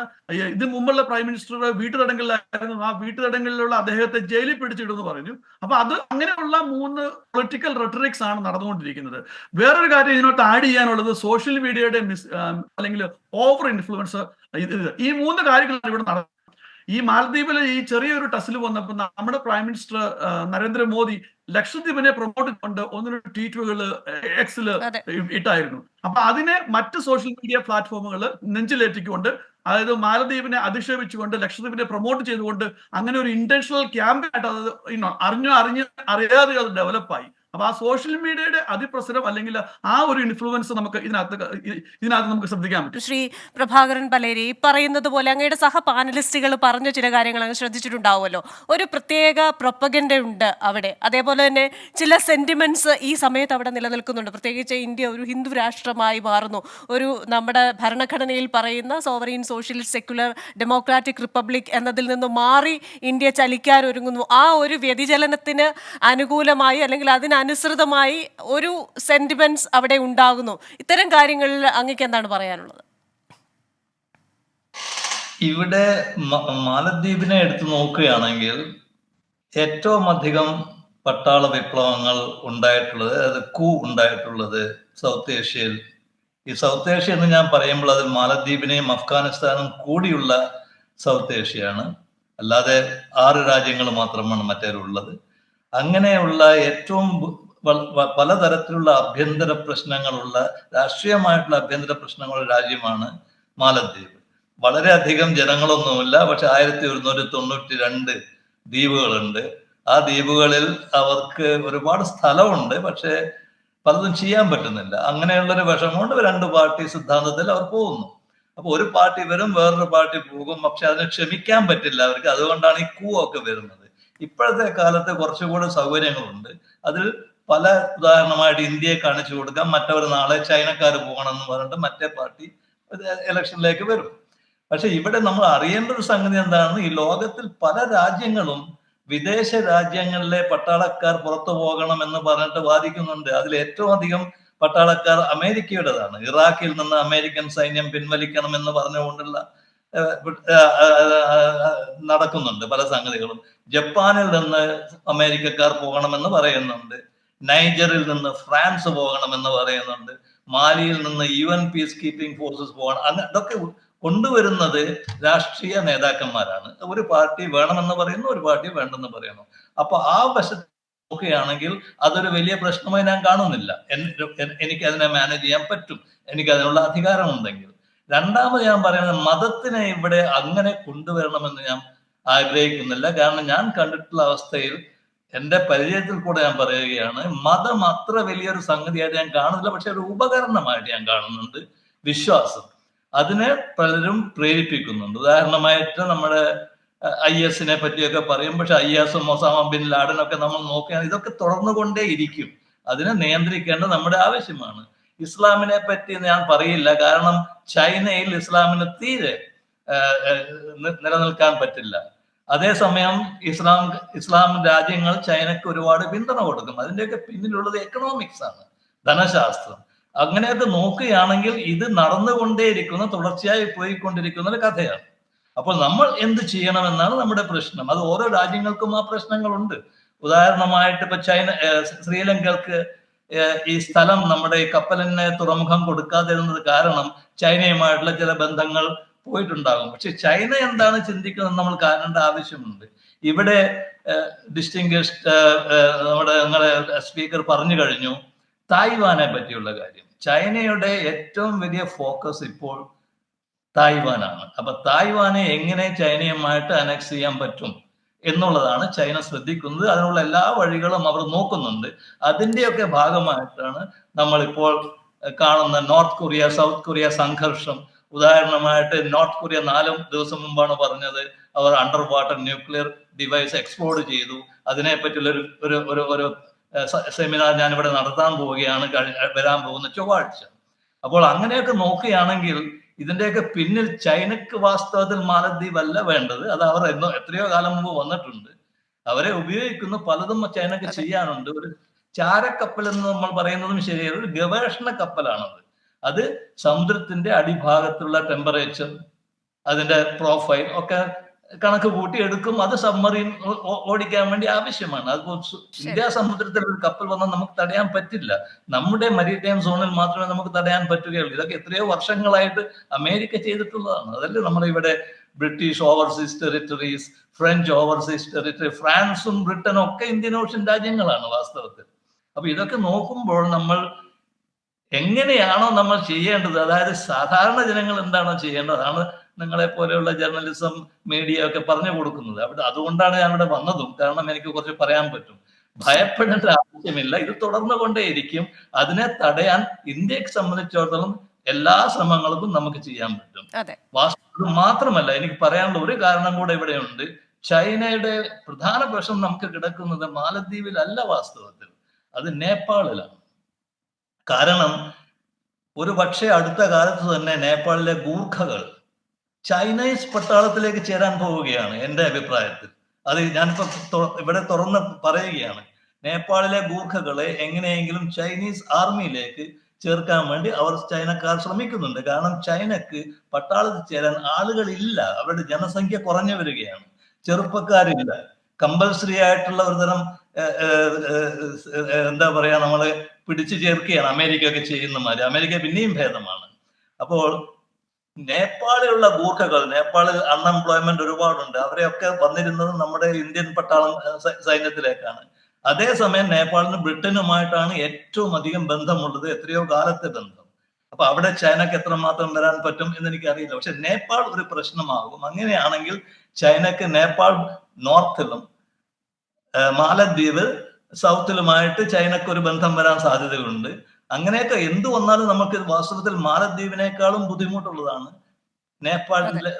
ഇത് മുമ്പുള്ള പ്രൈം മിനിസ്റ്ററുടെ വീട്ടുതടങ്കലിലായിരുന്നു. ആ വീട്ടുതടങ്കലിലുള്ള അദ്ദേഹത്തെ ജയിലിൽ പിടിച്ചിടുന്നു പറഞ്ഞു. അപ്പൊ അത് അങ്ങനെയുള്ള 3 പൊളിറ്റിക്കൽ റെട്ടറിക്സ് ആണ് നടന്നുകൊണ്ടിരിക്കുന്നത്. വേറൊരു കാര്യം ഇതിനോട്ട് ആഡ് ചെയ്യാനുള്ളത് സോഷ്യൽ മീഡിയയുടെ അല്ലെങ്കിൽ ഓവർ ഇൻഫ്ലുവൻസ്. ഈ 3 കാര്യങ്ങളാണ് ഇവിടെ നടക്കുന്നത്. ഈ മാലദ്വീപിൽ ഈ ചെറിയൊരു ടസിൽ വന്നപ്പോൾ നമ്മുടെ പ്രൈം മിനിസ്റ്റർ നരേന്ദ്രമോദി ലക്ഷദ്വീപിനെ പ്രൊമോട്ട് കൊണ്ട് 1-2 ട്വീറ്റുകൾ എക്സിൽ ഇട്ടായിരുന്നു. അപ്പൊ അതിനെ മറ്റ് സോഷ്യൽ മീഡിയ പ്ലാറ്റ്ഫോമുകൾ നെഞ്ചിലേറ്റിക്കൊണ്ട്, അതായത് മാലദ്വീപിനെ അധിക്ഷേപിച്ചുകൊണ്ട് ലക്ഷദ്വീപിനെ പ്രൊമോട്ട് ചെയ്തുകൊണ്ട് അങ്ങനെ ഒരു ഇന്റൻഷണൽ ക്യാമ്പയിനായിട്ട് അത് അറിയാതെ അത് ഡെവലപ്പായി. അപ്പൊ ആ സോഷ്യൽ മീഡിയയുടെ അതിപ്രസരം അല്ലെങ്കിൽ ആ ഒരു ഇൻഫ്ലുവൻസ് നമുക്ക് ഇതിനകത്ത് നമുക്ക് ശ്രദ്ധിക്കാൻ പറ്റും. ശ്രീ പ്രഭാകരൻ പലേരി പറയുന്നത് പോലെ അങ്ങയുടെ സഹ പാനലിസ്റ്റുകൾ പറഞ്ഞ ചില കാര്യങ്ങൾ അങ്ങ് ശ്രദ്ധിച്ചിട്ടുണ്ടാവുമല്ലോ. ഒരു പ്രത്യേക പ്രൊപ്പഗൻഡ ഉണ്ട് അവിടെ. അതേപോലെ തന്നെ ചില സെന്റിമെന്റ്സ് ഈ സമയത്ത് അവിടെ നിലനിൽക്കുന്നുണ്ട്. പ്രത്യേകിച്ച് ഇന്ത്യ ഒരു ഹിന്ദു രാഷ്ട്രമായി മാറുന്നു. ഒരു നമ്മുടെ ഭരണഘടനയിൽ പറയുന്ന sovereign socialist secular democratic republic എന്നതിൽ നിന്ന് മാറി ഇന്ത്യ ചലിക്കാൻ ഒരുങ്ങുന്നു. ആ ഒരു വ്യതിചലനത്തിന് അനുകൂലമായി അല്ലെങ്കിൽ അതിനനുസൃതമായി ഒരു സെന്റിമെന്റ്സ് അവിടെ ഉണ്ടാകുന്നു. ഇത്തരം കാര്യങ്ങളിൽ അങ്ങേക്ക് എന്താണ് പറയാനുള്ളത്? ഇവിടെ മാലദ്വീപിനെ എടുത്തു നോക്കുകയാണെങ്കിൽ ഏറ്റവും അധികം പട്ടാള വിപ്ലവങ്ങൾ ഉണ്ടായിട്ടുള്ളത്, അത് ഉണ്ടായിട്ടുള്ളത് സൗത്ത് ഏഷ്യയിൽ. ഈ സൗത്ത് ഏഷ്യ എന്ന് ഞാൻ പറയുമ്പോൾ അതിൽ മാലദ്വീപിനെയും അഫ്ഗാനിസ്ഥാനും കൂടിയുള്ള സൗത്ത് ഏഷ്യയാണ്. അല്ലാതെ 6 രാജ്യങ്ങൾ മാത്രമാണ് മറ്റേലുള്ളത്. അങ്ങനെയുള്ള ഏറ്റവും പലതരത്തിലുള്ള ആഭ്യന്തര പ്രശ്നങ്ങളുള്ള, രാഷ്ട്രീയമായിട്ടുള്ള ആഭ്യന്തര പ്രശ്നങ്ങളുള്ള രാജ്യമാണ് മാലദ്വീപ്. വളരെയധികം ജനങ്ങളൊന്നുമില്ല, പക്ഷെ 1192 ദ്വീപുകളുണ്ട്. ആ ദ്വീപുകളിൽ അവർക്ക് ഒരുപാട് സ്ഥലമുണ്ട്, പക്ഷെ പലതും ചെയ്യാൻ പറ്റുന്നില്ല. അങ്ങനെയുള്ളൊരു വിഷമമുണ്ട്. 2 പാർട്ടി സിദ്ധാന്തത്തിൽ അവർ പോകുന്നു. അപ്പൊ ഒരു പാർട്ടി വരും, വേറൊരു പാർട്ടി പോകും, പക്ഷെ അതിനെ ക്ഷമിക്കാൻ പറ്റില്ല അവർക്ക്. അതുകൊണ്ടാണ് ഈ ഒക്കെ വരുന്നത്. ഇപ്പോഴത്തെ കാലത്ത് കുറച്ചുകൂടി സൗകര്യങ്ങളുണ്ട്. അതിൽ പല, ഉദാഹരണമായിട്ട് ഇന്ത്യയെ കാണിച്ചു കൊടുക്കാം. മറ്റവർ നാളെ ചൈനക്കാർ പോകണം എന്ന് പറഞ്ഞിട്ട് മറ്റേ പാർട്ടി ഇലക്ഷനിലേക്ക് വരും. പക്ഷെ ഇവിടെ നമ്മൾ അറിയേണ്ട ഒരു സംഗതി എന്താണ്, ഈ ലോകത്തിൽ പല രാജ്യങ്ങളും വിദേശ രാജ്യങ്ങളിലെ പട്ടാളക്കാർ പുറത്തു പോകണം എന്ന് പറഞ്ഞിട്ട് വാദിക്കുന്നുണ്ട്. അതിൽ ഏറ്റവും അധികം പട്ടാളക്കാർ അമേരിക്കയുടേതാണ്. ഇറാഖിൽ നിന്ന് അമേരിക്കൻ സൈന്യം പിൻവലിക്കണം എന്ന് പറഞ്ഞുകൊണ്ടുള്ള നടക്കുന്നുണ്ട് പല സംഗതികളും. ജപ്പാനിൽ നിന്ന് അമേരിക്കക്കാർ പോകണമെന്ന് പറയുന്നുണ്ട്. നൈജറിൽ നിന്ന് ഫ്രാൻസ് പോകണമെന്ന് പറയുന്നുണ്ട്. മാലിയിൽ നിന്ന് UN പീസ് കീപ്പിംഗ് ഫോഴ്സസ് പോകണം. അതൊക്കെ കൊണ്ടുവരുന്നത് രാഷ്ട്രീയ നേതാക്കന്മാരാണ്. ഒരു പാർട്ടി വേണമെന്ന് പറയുന്നു, ഒരു പാർട്ടി വേണ്ടെന്ന് പറയുന്നു. അപ്പൊ ആ വശത്ത് നോക്കുകയാണെങ്കിൽ അതൊരു വലിയ പ്രശ്നമായി ഞാൻ കാണുന്നില്ല. എനിക്ക് അതിനെ മാനേജ് ചെയ്യാൻ പറ്റും, എനിക്ക് അതിനുള്ള അധികാരമുണ്ടെങ്കിൽ. രണ്ടാമത് ഞാൻ പറയുന്നത്, മതത്തിനെ ഇവിടെ അങ്ങനെ കൊണ്ടുവരണമെന്ന് ഞാൻ ആഗ്രഹിക്കുന്നില്ല. കാരണം ഞാൻ കണ്ടിട്ടുള്ള അവസ്ഥയിൽ, എന്റെ പരിചയത്തിൽ കൂടെ ഞാൻ പറയുകയാണ്, മതം അത്ര വലിയൊരു സംഗതിയായിട്ട് ഞാൻ കാണുന്നില്ല. പക്ഷെ ഒരു ഉപകരണമായിട്ട് ഞാൻ കാണുന്നുണ്ട്. വിശ്വാസം, അതിനെ പലരും പ്രേരിപ്പിക്കുന്നുണ്ട്. ഉദാഹരണമായിട്ട് നമ്മുടെ IS പറ്റിയൊക്കെ പറയും. പക്ഷെ IS, ഒസാമ ബിൻ ലാഡനൊക്കെ നമ്മൾ നോക്കുകയാണെങ്കിൽ ഇതൊക്കെ തുടർന്നുകൊണ്ടേ ഇരിക്കും. അതിനെ നിയന്ത്രിക്കേണ്ടത് നമ്മുടെ ആവശ്യമാണ്. ഇസ്ലാമിനെ പറ്റി ഞാൻ പറയില്ല, കാരണം ചൈനയിൽ ഇസ്ലാമിന് തീരെ നിലനിൽക്കാൻ പറ്റില്ല. അതേസമയം ഇസ്ലാം രാജ്യങ്ങൾ ചൈനക്ക് ഒരുപാട് പിന്തുണ കൊടുക്കും. അതിൻ്റെയൊക്കെ പിന്നിലുള്ളത് എക്കണോമിക്സ് ആണ്, ധനശാസ്ത്രം. അങ്ങനെയൊക്കെ നോക്കുകയാണെങ്കിൽ ഇത് നടന്നുകൊണ്ടേയിരിക്കുന്ന, തുടർച്ചയായി പോയിക്കൊണ്ടിരിക്കുന്ന ഒരു കഥയാണ്. അപ്പോൾ നമ്മൾ എന്ത് ചെയ്യണമെന്നാണ് നമ്മുടെ പ്രശ്നം. അത് ഓരോ രാജ്യങ്ങൾക്കും ആ പ്രശ്നങ്ങളുണ്ട്. ഉദാഹരണമായിട്ട് ഇപ്പൊ ശ്രീലങ്കക്ക് ഈ സ്ഥലം, നമ്മുടെ ഈ കപ്പലിന് തുറമുഖം കൊടുക്കാതിരുന്നത് കാരണം ചൈനയുമായിട്ടുള്ള ചില ബന്ധങ്ങൾ പോയിട്ടുണ്ടാകും. പക്ഷെ ചൈന എന്താണ് ചിന്തിക്കുന്നത് നമ്മൾ കാണേണ്ട ആവശ്യമുണ്ട്. ഇവിടെ ഡിസ്റ്റിംഗ്വിഷ്ഡ് നിങ്ങളുടെ സ്പീക്കർ പറഞ്ഞു കഴിഞ്ഞു തായ്വാനെ പറ്റിയുള്ള കാര്യം. ചൈനയുടെ ഏറ്റവും വലിയ ഫോക്കസ് ഇപ്പോൾ തായ്വാനാണ്. അപ്പൊ തായ്വാനെ എങ്ങനെ ചൈനയുമായിട്ട് അനക്സ് ചെയ്യാൻ പറ്റും എന്നുള്ളതാണ് ചൈന ശ്രദ്ധിക്കുന്നത്. അതിനുള്ള എല്ലാ വഴികളും അവർ നോക്കുന്നുണ്ട്. അതിൻ്റെയൊക്കെ ഭാഗമായിട്ടാണ് നമ്മളിപ്പോൾ കാണുന്ന നോർത്ത് കൊറിയ സൗത്ത് കൊറിയ സംഘർഷം. ഉദാഹരണമായിട്ട് നോർത്ത് കൊറിയ 4 ദിവസം മുമ്പാണ് പറഞ്ഞത് അവർ under water nuclear device explode ചെയ്തു. അതിനെപ്പറ്റിയുള്ള ഒരു സെമിനാർ ഞാനിവിടെ നടത്താൻ പോവുകയാണ് വരാൻ പോകുന്ന ചൊവ്വാഴ്ച. അപ്പോൾ അങ്ങനെയൊക്കെ നോക്കുകയാണെങ്കിൽ ഇതിന്റെയൊക്കെ പിന്നിൽ ചൈനക്ക് വാസ്തവത്തിൽ മാലദ്വീപ് അല്ല വേണ്ടത്. അത് അവർ എത്രയോ കാലം മുമ്പ് വന്നിട്ടുണ്ട്. അവരെ ഉപയോഗിക്കുന്ന പലതും ചൈനക്ക് ചെയ്യാനുണ്ട്. ഒരു ചാരക്കപ്പൽ എന്ന് നമ്മൾ പറയുന്നതും ശരിയാണ്, ഒരു ഗവേഷണ കപ്പലാണത്. അത് സമുദ്രത്തിന്റെ അടിഭാഗത്തുള്ള ടെമ്പറേച്ചർ, അതിന്റെ പ്രൊഫൈൽ ഒക്കെ കണക്ക് കൂട്ടി എടുക്കും. അത് സബ്മറീൻ ഓടിക്കാൻ വേണ്ടി ആവശ്യമാണ്. അത് ഇന്ത്യ സമുദ്രത്തിൽ ഒരു കപ്പൽ വന്നാൽ നമുക്ക് തടയാൻ പറ്റില്ല. നമ്മുടെ മരീടൈം സോണിൽ മാത്രമേ നമുക്ക് തടയാൻ പറ്റുകയുള്ളൂ. ഇതൊക്കെ എത്രയോ വർഷങ്ങളായിട്ട് അമേരിക്ക ചെയ്തിട്ടുള്ളതാണ്. അതല്ലേ നമ്മുടെ ഇവിടെ British overseas territories, French overseas territory, ഫ്രാൻസും ബ്രിട്ടനും ഒക്കെ ഇന്ത്യൻ ഓഷ്യൻ രാജ്യങ്ങളാണ് വാസ്തവത്തിൽ. അപ്പൊ ഇതൊക്കെ നോക്കുമ്പോൾ നമ്മൾ എങ്ങനെയാണോ നമ്മൾ ചെയ്യേണ്ടത്, അതായത് സാധാരണ ജനങ്ങൾ എന്താണോ ചെയ്യേണ്ടത്, അതാണ് നിങ്ങളെ പോലെയുള്ള ജേർണലിസം മീഡിയ ഒക്കെ പറഞ്ഞു കൊടുക്കുന്നത്. അതുകൊണ്ടാണ് ഞാൻ ഇവിടെ വന്നതും. കാരണം എനിക്ക് കുറച്ച് പറയാൻ പറ്റും. ഭയപ്പെടേണ്ട ആവശ്യമില്ല. ഇത് തുടർന്നുകൊണ്ടേയിരിക്കും. അതിനെ തടയാൻ ഇന്ത്യക്ക് സംബന്ധിച്ചിടത്തോളം എല്ലാ ശ്രമങ്ങൾക്കും നമുക്ക് ചെയ്യാൻ പറ്റും. വാസ്തവം മാത്രമല്ല, എനിക്ക് പറയാനുള്ള ഒരു കാരണം കൂടെ ഇവിടെയുണ്ട്. ചൈനയുടെ പ്രധാന പ്രശ്നം നമുക്ക് കിടക്കുന്നത് മാലദ്വീപിലല്ല വാസ്തവത്തിൽ, അത് നേപ്പാളിലാണ്. കാരണം ഒരു പക്ഷേ അടുത്ത കാലത്ത് തന്നെ നേപ്പാളിലെ ഗൂർഖകൾ ചൈനീസ് പട്ടാളത്തിലേക്ക് ചേരാൻ പോവുകയാണ് എൻ്റെ അഭിപ്രായത്തിൽ. അത് ഞാനിപ്പോ ഇവിടെ തുറന്ന് പറയുകയാണ്. നേപ്പാളിലെ ഗൂർഖകളെ എങ്ങനെയെങ്കിലും ചൈനീസ് ആർമിയിലേക്ക് ചേർക്കാൻ വേണ്ടി ചൈനക്കാർ ശ്രമിക്കുന്നുണ്ട്. കാരണം ചൈനക്ക് പട്ടാളത്തിൽ ചേരാൻ ആളുകളില്ല. അവരുടെ ജനസംഖ്യ കുറഞ്ഞു വരികയാണ്, ചെറുപ്പക്കാരില്ല. കമ്പൽസറി ആയിട്ടുള്ള ഒരു തരം എന്താ പറയാ, നമ്മള് പിടിച്ചു ചേർക്കുകയാണ് അമേരിക്ക ഒക്കെ ചെയ്യുന്ന മാതിരി. അമേരിക്ക പിന്നെയും ഭേദമാണ്. അപ്പോൾ നേപ്പാളിലുള്ള ഗൂർഖകൾ, നേപ്പാളിൽ അൺഎംപ്ലോയ്മെന്റ് ഒരുപാടുണ്ട്. അവരെയൊക്കെ വന്നിരുന്നത് നമ്മുടെ ഇന്ത്യൻ പട്ടാളം സൈന്യത്തിലേക്കാണ്. അതേസമയം നേപ്പാളിന് ബ്രിട്ടനുമായിട്ടാണ് ഏറ്റവും അധികം ബന്ധമുള്ളത്, എത്രയോ കാലത്തെ ബന്ധം. അപ്പൊ അവിടെ ചൈനക്ക് എത്രമാത്രം വരാൻ പറ്റും എന്ന് എനിക്കറിയില്ല. പക്ഷെ നേപ്പാൾ ഒരു പ്രശ്നമാകും. അങ്ങനെയാണെങ്കിൽ ചൈനക്ക് നേപ്പാൾ നോർത്തിലും മാലദ്വീപ് സൗത്തിലുമായിട്ട് ചൈനക്ക് ഒരു ബന്ധം വരാൻ സാധ്യതയുണ്ട്. അങ്ങനെയൊക്കെ എന്തു വന്നാലും നമുക്ക് വാസ്തവത്തിൽ മാലദ്വീപിനേക്കാളും ബുദ്ധിമുട്ടുള്ളതാണ് നേപ്പാളിലെ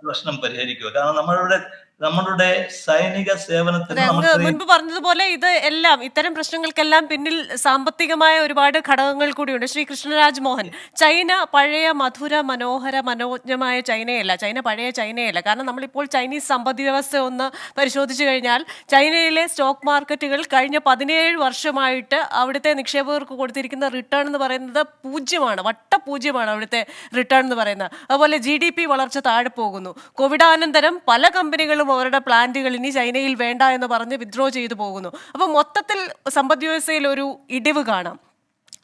പ്രശ്നം പരിഹരിക്കുക. കാരണം നമ്മളുടെ സൈനിക സേവനത്തിന് മുൻപ് പറഞ്ഞതുപോലെ ഇത് എല്ലാം ഇത്തരം പ്രശ്നങ്ങൾക്കെല്ലാം പിന്നിൽ സാമ്പത്തികമായ ഒരുപാട് ഘടകങ്ങൾ കൂടിയുണ്ട്. ശ്രീ കൃഷ്ണരാജ് മോഹൻ, ചൈന പഴയ മധുര മനോഹര മനോജ്ഞമായ ചൈനയല്ല, ചൈന പഴയ ചൈനയല്ല. കാരണം നമ്മളിപ്പോൾ ചൈനീസ് സമ്പദ് വ്യവസ്ഥ ഒന്ന് പരിശോധിച്ചു കഴിഞ്ഞാൽ ചൈനയിലെ സ്റ്റോക്ക് മാർക്കറ്റുകൾ കഴിഞ്ഞ 17 വർഷമായിട്ട് അവിടുത്തെ നിക്ഷേപകർക്ക് കൊടുത്തിരിക്കുന്ന റിട്ടേൺ എന്ന് പറയുന്നത് പൂജ്യമാണ്, വട്ടപൂജ്യമാണ് അവിടുത്തെ റിട്ടേൺ എന്ന് പറയുന്നത്. അതുപോലെ GDP വളർച്ച താഴെ പോകുന്നു. കോവിഡാനന്തരം പല കമ്പനികളും അവരുടെ പ്ലാന്റുകൾ ഇനി ചൈനയിൽ വേണ്ട എന്ന് പറഞ്ഞ് വിത്ഡ്രോ ചെയ്തു പോകുന്നു. അപ്പോൾ മൊത്തത്തിൽ സമ്പദ് വ്യവസ്ഥയിൽ ഒരു ഇടിവ് കാണാം.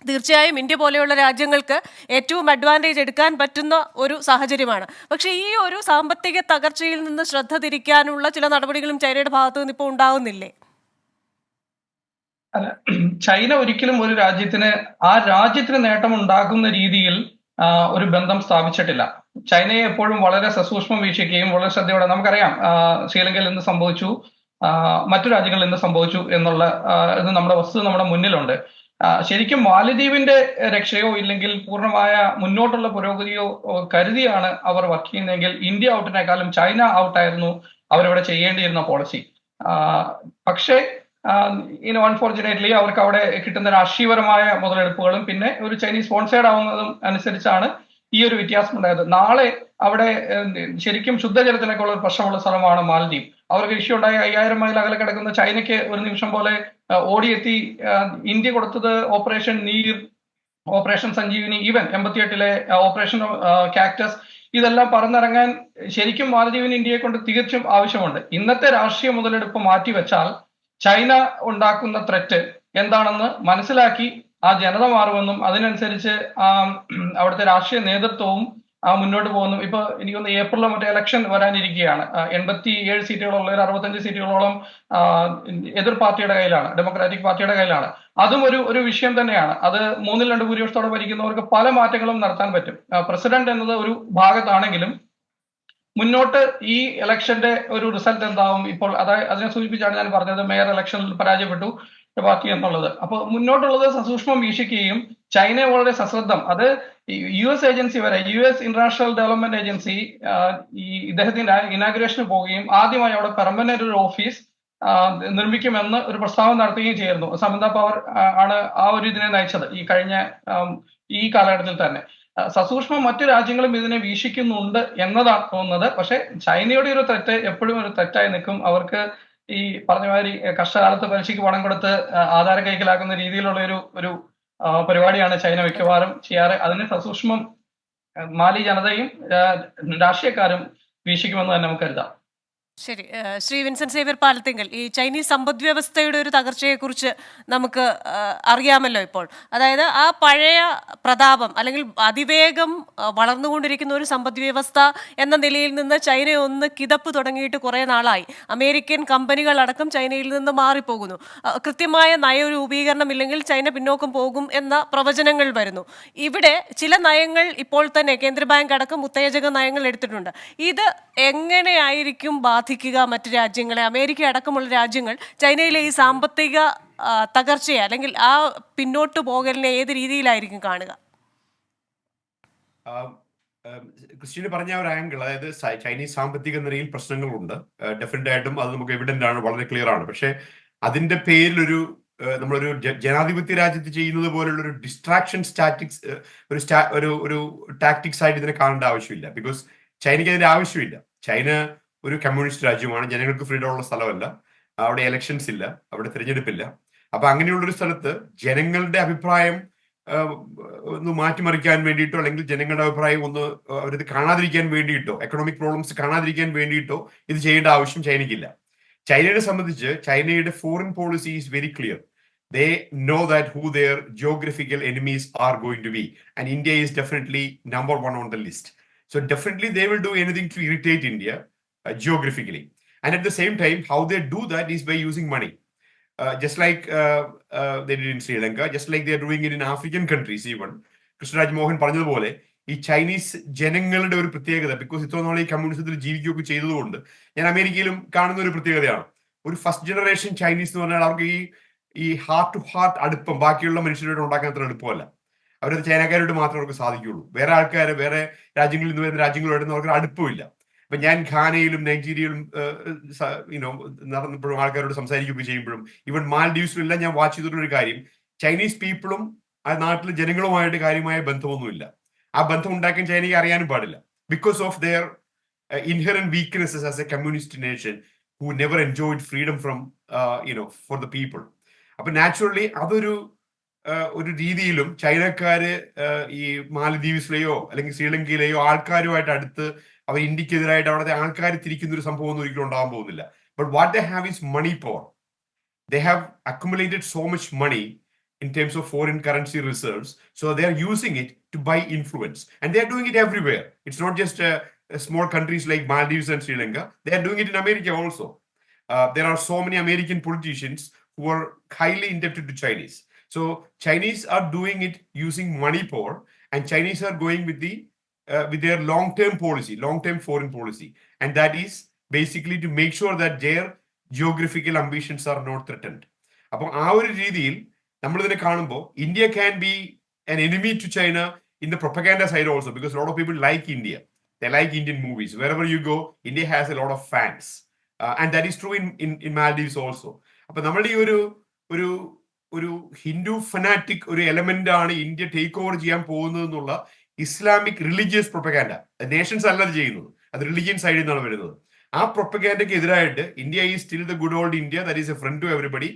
തീർച്ചയായും ഇന്ത്യ പോലെയുള്ള രാജ്യങ്ങൾക്ക് ഏറ്റവും അഡ്വാൻറ്റേജ് എടുക്കാൻ പറ്റുന്ന ഒരു സാഹചര്യമാണ്. പക്ഷേ ഈ ഒരു സാമ്പത്തിക തകർച്ചയിൽ നിന്ന് ശ്രദ്ധ തിരിക്കാനുള്ള ചില നടപടികളും ചൈനയുടെ ഭാഗത്തു നിന്ന് ഇപ്പോൾ ഉണ്ടാവുന്നില്ലേ? അല്ല, ചൈന ഒരിക്കലും ഒരു രാജ്യത്തിന് ആ രാജ്യത്തിന് നേട്ടം ഉണ്ടാക്കുന്ന രീതിയിൽ ഒരു ബന്ധം സ്ഥാപിച്ചിട്ടില്ല. ചൈനയെ എപ്പോഴും വളരെ സസൂക്ഷ്മം വീക്ഷിക്കുകയും വളരെ ശ്രദ്ധയോടെ, നമുക്കറിയാം ശ്രീലങ്കയിൽ എന്ത് സംഭവിച്ചു, മറ്റു രാജ്യങ്ങളിൽ എന്ത് സംഭവിച്ചു എന്നുള്ള ഇത് നമ്മുടെ വസ്തുത നമ്മുടെ മുന്നിലുണ്ട്. ശരിക്കും മാലദ്വീപിന്റെ രക്ഷയോ ഇല്ലെങ്കിൽ പൂർണ്ണമായ മുന്നോട്ടുള്ള പുരോഗതിയോ കരുതിയാണ് അവർ വർക്ക് ചെയ്യുന്നതെങ്കിൽ ഇന്ത്യ ഔട്ടിനേക്കാളും ചൈന ഔട്ടായിരുന്നു അവരിവിടെ ചെയ്യേണ്ടിയിരുന്ന പോളിസി. പക്ഷേ അൺഫോർച്ചുനേറ്റ്ലി അവർക്ക് അവിടെ കിട്ടുന്ന രാഷ്ട്രീയപരമായ മുതലെടുപ്പുകളും പിന്നെ ഒരു ചൈനീസ് സ്പോൺസേഡ് ആവുന്നതും അനുസരിച്ചാണ് ഈ ഒരു വ്യത്യാസം ഉണ്ടായത്. നാളെ അവിടെ ശരിക്കും ശുദ്ധജലത്തിനൊക്കെയുള്ള ഒരു പ്രശ്നമുള്ള സ്ഥലമാണ് മാലദ്വീപ്. അവർക്ക് ഇഷ്യൂ ഉണ്ടായ 5000 മൈൽ അകലെ കിടക്കുന്ന ചൈനയ്ക്ക് ഒരു നിമിഷം പോലെ ഓടിയെത്തി ഇന്ത്യ കൊടുത്തത് operation Neer, operation Sanjeevani, even 88-ലെ ഓപ്പറേഷൻ കാക്ടസ്, ഇതെല്ലാം പറന്നിറങ്ങാൻ ശരിക്കും മാലദ്വീപിന് ഇന്ത്യയെ കൊണ്ട് തീർച്ചയായും ആവശ്യമുണ്ട്. ഇന്നത്തെ രാഷ്ട്രീയ മുതലെടുപ്പ് മാറ്റിവെച്ചാൽ ചൈന ഉണ്ടാക്കുന്ന ത്രെറ്റ് എന്താണെന്ന് മനസ്സിലാക്കി ആ ജനത മാറുമെന്നും അതിനനുസരിച്ച് അവിടുത്തെ രാഷ്ട്രീയ നേതൃത്വവും മുന്നോട്ട് പോകുന്നു. ഇപ്പൊ എനിക്കൊന്ന് ഏപ്രിലിൽ മറ്റേ ഇലക്ഷൻ വരാനിരിക്കുകയാണ്. 87 സീറ്റുകളുള്ള 65 സീറ്റുകളോളം എതിർ പാർട്ടിയുടെ കയ്യിലാണ്, ഡെമോക്രാറ്റിക് പാർട്ടിയുടെ കയ്യിലാണ്. അതും ഒരു വിഷയം തന്നെയാണ്. അത് 3-2 ഭൂരിപക്ഷത്തോടെ ഭരിക്കുന്നവർക്ക് പല മാറ്റങ്ങളും നടത്താൻ പറ്റും. പ്രസിഡന്റ് എന്നത് ഒരു ഭാഗത്താണെങ്കിലും മുന്നോട്ട് ഈ ഇലക്ഷന്റെ ഒരു റിസൾട്ട് എന്താവും? ഇപ്പോൾ അതിനെ സൂചിപ്പിച്ചാണ് ഞാൻ പറഞ്ഞത്. മേയർ ഇലക്ഷനിൽ പരാജയപ്പെട്ടു. ബാക്കി എന്നുള്ളത്. അപ്പോൾ മുന്നോട്ടുള്ളത് സസൂക്ഷ്മം വീക്ഷിക്കുകയും ചൈനയെ വളരെ സശ്രദ്ധം, അത് US ഏജൻസി വരെ, US ഇന്റർനാഷണൽ ഡെവലപ്മെന്റ് ഏജൻസി ഈ ഇദ്ദേഹത്തിന്റെ ഇനാഗുറേഷന് പോവുകയും ആദ്യമായി അവിടെ പെർമനന്റ് ഒരു ഓഫീസ് നിർമ്മിക്കുമെന്ന് ഒരു പ്രസ്താവന നടത്തുകയും ചെയ്യുന്നു. സമന്ത പവർ ആണ് ആ ഒരു ഇതിനെ നയിച്ചത് ഈ കാലഘട്ടത്തിൽ തന്നെ. സസൂക്ഷ്മം മറ്റു രാജ്യങ്ങളും ഇതിനെ വീക്ഷിക്കുന്നുണ്ട് എന്നതാണ് തോന്നുന്നത്. പക്ഷെ ചൈനയുടെ ഒരു തെറ്റ് എപ്പോഴും ഒരു തെറ്റായി നിൽക്കും. അവർക്ക് ഈ പറഞ്ഞ മാതിരി കഷ്ടകാലത്ത് പലിശയ്ക്ക് പണം കൊടുത്ത് ആധാരം കൈക്കലാക്കുന്ന രീതിയിലുള്ള ഒരു പരിപാടിയാണ് ചൈന മിക്കവാറും ചെയ്യാറ്. അതിന് സസൂക്ഷ്മം മാലി ജനതയും രാഷ്ട്രീയക്കാരും വീക്ഷിക്കുമെന്ന് തന്നെ നമുക്ക് കരുതാം. ശരി, ശ്രീ വിൻസെന്റ് സേവ്യർ പാലത്തിങ്കൽ, ഈ ചൈനീസ് സമ്പദ് വ്യവസ്ഥയുടെ ഒരു തകർച്ചയെക്കുറിച്ച് നമുക്ക് അറിയാമല്ലോ ഇപ്പോൾ. അതായത് ആ പഴയ പ്രതാപം അല്ലെങ്കിൽ അതിവേഗം വളർന്നുകൊണ്ടിരിക്കുന്ന ഒരു സമ്പദ് വ്യവസ്ഥ എന്ന നിലയിൽ നിന്ന് ചൈന ഒന്ന് കിതപ്പ് തുടങ്ങിയിട്ട് കുറേ നാളായി. അമേരിക്കൻ കമ്പനികളടക്കം ചൈനയിൽ നിന്ന് മാറിപ്പോകുന്നു. കൃത്യമായ നയരൂപീകരണം ഇല്ലെങ്കിൽ ചൈന പിന്നോക്കം പോകും എന്ന പ്രവചനങ്ങൾ വരുന്നു. ഇവിടെ ചില നയങ്ങൾ ഇപ്പോൾ തന്നെ കേന്ദ്ര ബാങ്ക് അടക്കം ഉത്തേജക നയങ്ങൾ എടുത്തിട്ടുണ്ട്. ഇത് എങ്ങനെയായിരിക്കും ബാധിക്കുക മറ്റു രാജ്യങ്ങളെ? അമേരിക്ക അടക്കമുള്ള രാജ്യങ്ങൾ ചൈനയിലെ ഈ സാമ്പത്തിക തകർച്ചയെ അല്ലെങ്കിൽ ആ പിന്നോട്ട് പോകലിനെ ഏത് രീതിയിലായിരിക്കും കാണുക? ക്രിസ്റ്റീന് പറഞ്ഞ ഒരു ആംഗിൾ, അതായത് ചൈനീസ് സാമ്പത്തിക നിലയിൽ പ്രശ്നങ്ങളുണ്ട്, ഡെഫിനറ്റ് ആയിട്ടും അത് നമുക്ക് എവിഡന്റ് ആണ്, വളരെ ക്ലിയർ ആണ്. പക്ഷെ അതിന്റെ പേരിലൊരു നമ്മളൊരു ജനാധിപത്യ രാജ്യത്ത് ചെയ്യുന്നത് പോലുള്ള ഒരു ഡിസ്ട്രാക്ഷൻ സ്റ്റാറ്റിക്സ് ഒരു ടാക്ടിക്സ് ആയിട്ട് ഇതിനെ കാണേണ്ട ആവശ്യമില്ല. ബിക്കോസ് ചൈനയ്ക്ക് അതിന്റെ ആവശ്യമില്ല. ചൈന ഒരു കമ്മ്യൂണിസ്റ്റ് രാജ്യമാണ്, ജനങ്ങൾക്ക് ഫ്രീഡം ഉള്ള സ്ഥലമല്ല, അവിടെ എലക്ഷൻസ് ഇല്ല, അവിടെ തിരഞ്ഞെടുപ്പില്ല. അപ്പൊ അങ്ങനെയുള്ളൊരു സ്ഥലത്ത് ജനങ്ങളുടെ അഭിപ്രായം ഒന്ന് മാറ്റിമറിക്കാൻ വേണ്ടിയിട്ടോ അല്ലെങ്കിൽ ജനങ്ങളുടെ അഭിപ്രായം ഒന്ന് അവരിത് കാണാതിരിക്കാൻ വേണ്ടിയിട്ടോ എക്കണോമിക് പ്രോബ്ലംസ് കാണാതിരിക്കാൻ വേണ്ടിയിട്ടോ ഇത് ചെയ്യേണ്ട ആവശ്യം ചൈനയ്ക്കില്ല. ചൈനയെ സംബന്ധിച്ച് ചൈനയുടെ foreign policy is very clear. They know that who their geographical enemies are going to be, and India is definitely number one on the list. So definitely they will do anything to irritate India geographically. And at the same time, how they do that is by using money. Just like they did in Sri Lanka, just like they are doing it in African countries even. Krishnaraj Mohan പറഞ്ഞതുപോലെ ഈ Chinese ജനങ്ങളുടെ ഒരു പ്രത്യേകത, because ഇത്ര നാളെ ഈ കമ്മ്യൂണിസത്തിൽ ജീവിക്കുകയൊക്കെ ചെയ്തതുകൊണ്ട് ഞാൻ അമേരിക്കയിലും കാണുന്ന ഒരു പ്രത്യേകതയാണ്. ഒരു ഫസ്റ്റ് ജനറേഷൻ ചൈനീസ് എന്ന് പറഞ്ഞാൽ അവർക്ക് ഈ ഹാർട്ട് ടു ഹാർട്ട് അടുപ്പം ബാക്കിയുള്ള മനുഷ്യരോട് ഉണ്ടാക്കാൻ അത്ര എളുപ്പമല്ല. അവരത് ചൈനക്കാരോട് മാത്രമേ അവർക്ക് സാധിക്കുകയുള്ളൂ. വേറെ ആൾക്കാർ, വേറെ രാജ്യങ്ങളിൽ നിന്ന് വരുന്ന രാജ്യങ്ങളോടൊന്നും അവർക്ക് അടുപ്പമില്ല. അപ്പൊ ഞാൻ ഘാനയിലും നൈജീരിയയിലും നടന്നപ്പോഴും ആൾക്കാരോട് സംസാരിക്കുകയൊക്കെ ചെയ്യുമ്പോഴും ഈവൻ മാൽഡീവ്സിലും എല്ലാം ഞാൻ വാച്ച് ചെയ്തിട്ടുള്ള ഒരു കാര്യം, ചൈനീസ് പീപ്പിളും ആ നാട്ടിലെ ജനങ്ങളുമായിട്ട് കാര്യമായ ബന്ധമൊന്നുമില്ല. ആ ബന്ധം ഉണ്ടാക്കാൻ ചൈനയ്ക്ക് അറിയാനും പാടില്ല. Because of their inherent weaknesses as A communist nation who never enjoyed freedom from for the people. അപ്പൊ നാച്ചുറലി അതൊരു രീതിയിലും ചൈനക്കാര് ഈ മാലദ്വീപ്സിലെയോ അല്ലെങ്കിൽ ശ്രീലങ്കയിലെയോ ആൾക്കാരുമായിട്ട് അടുത്ത് അവർ ഇന്ത്യക്കെതിരായിട്ട് അവിടുത്തെ ആൾക്കാർ തിരിക്കുന്ന ഒരു സംഭവം ഒന്നും ഒരിക്കലും ഉണ്ടാകാൻ പോകുന്നില്ല. But what they have is money power. They have accumulated so much money in terms of foreign currency reserves, so they are using it to buy influence, and they are doing it everywhere. It's not just small countries like Maldives and Sri Lanka. They are doing it in America also. There are so many American politicians who are highly indebted to Chinese. So Chinese are doing it using money power, and Chinese are going with their long-term policy, long-term foreign policy, and that is basically to make sure that their geographical ambitions are not threatened. അപ്പോൾ ആ ഒരു രീതിയിൽ നമ്മളിതിനെ കാണുമ്പോൾ India can be an enemy to China in the propaganda side also, because a lot of people like India. They like Indian movies. Wherever you go, India has a lot of fans. And that is true in Maldives also. അപ്പൊ നമ്മൾ ഈ ഒരു Hindu fanatic ഒരു element ആണ് India take over ചെയ്യാൻ പോകുന്നത് എന്നുള്ള Islamic religious propaganda. Nations അല്ല അത് ചെയ്യുന്നത്, അത് റിലീജിയൻ സൈഡിൽ നിന്നാണ് വരുന്നത്. ആ പ്രൊപ്പഗാൻഡയ്ക്ക് എതിരായിട്ട് India is still the good old India, that is a friend to everybody,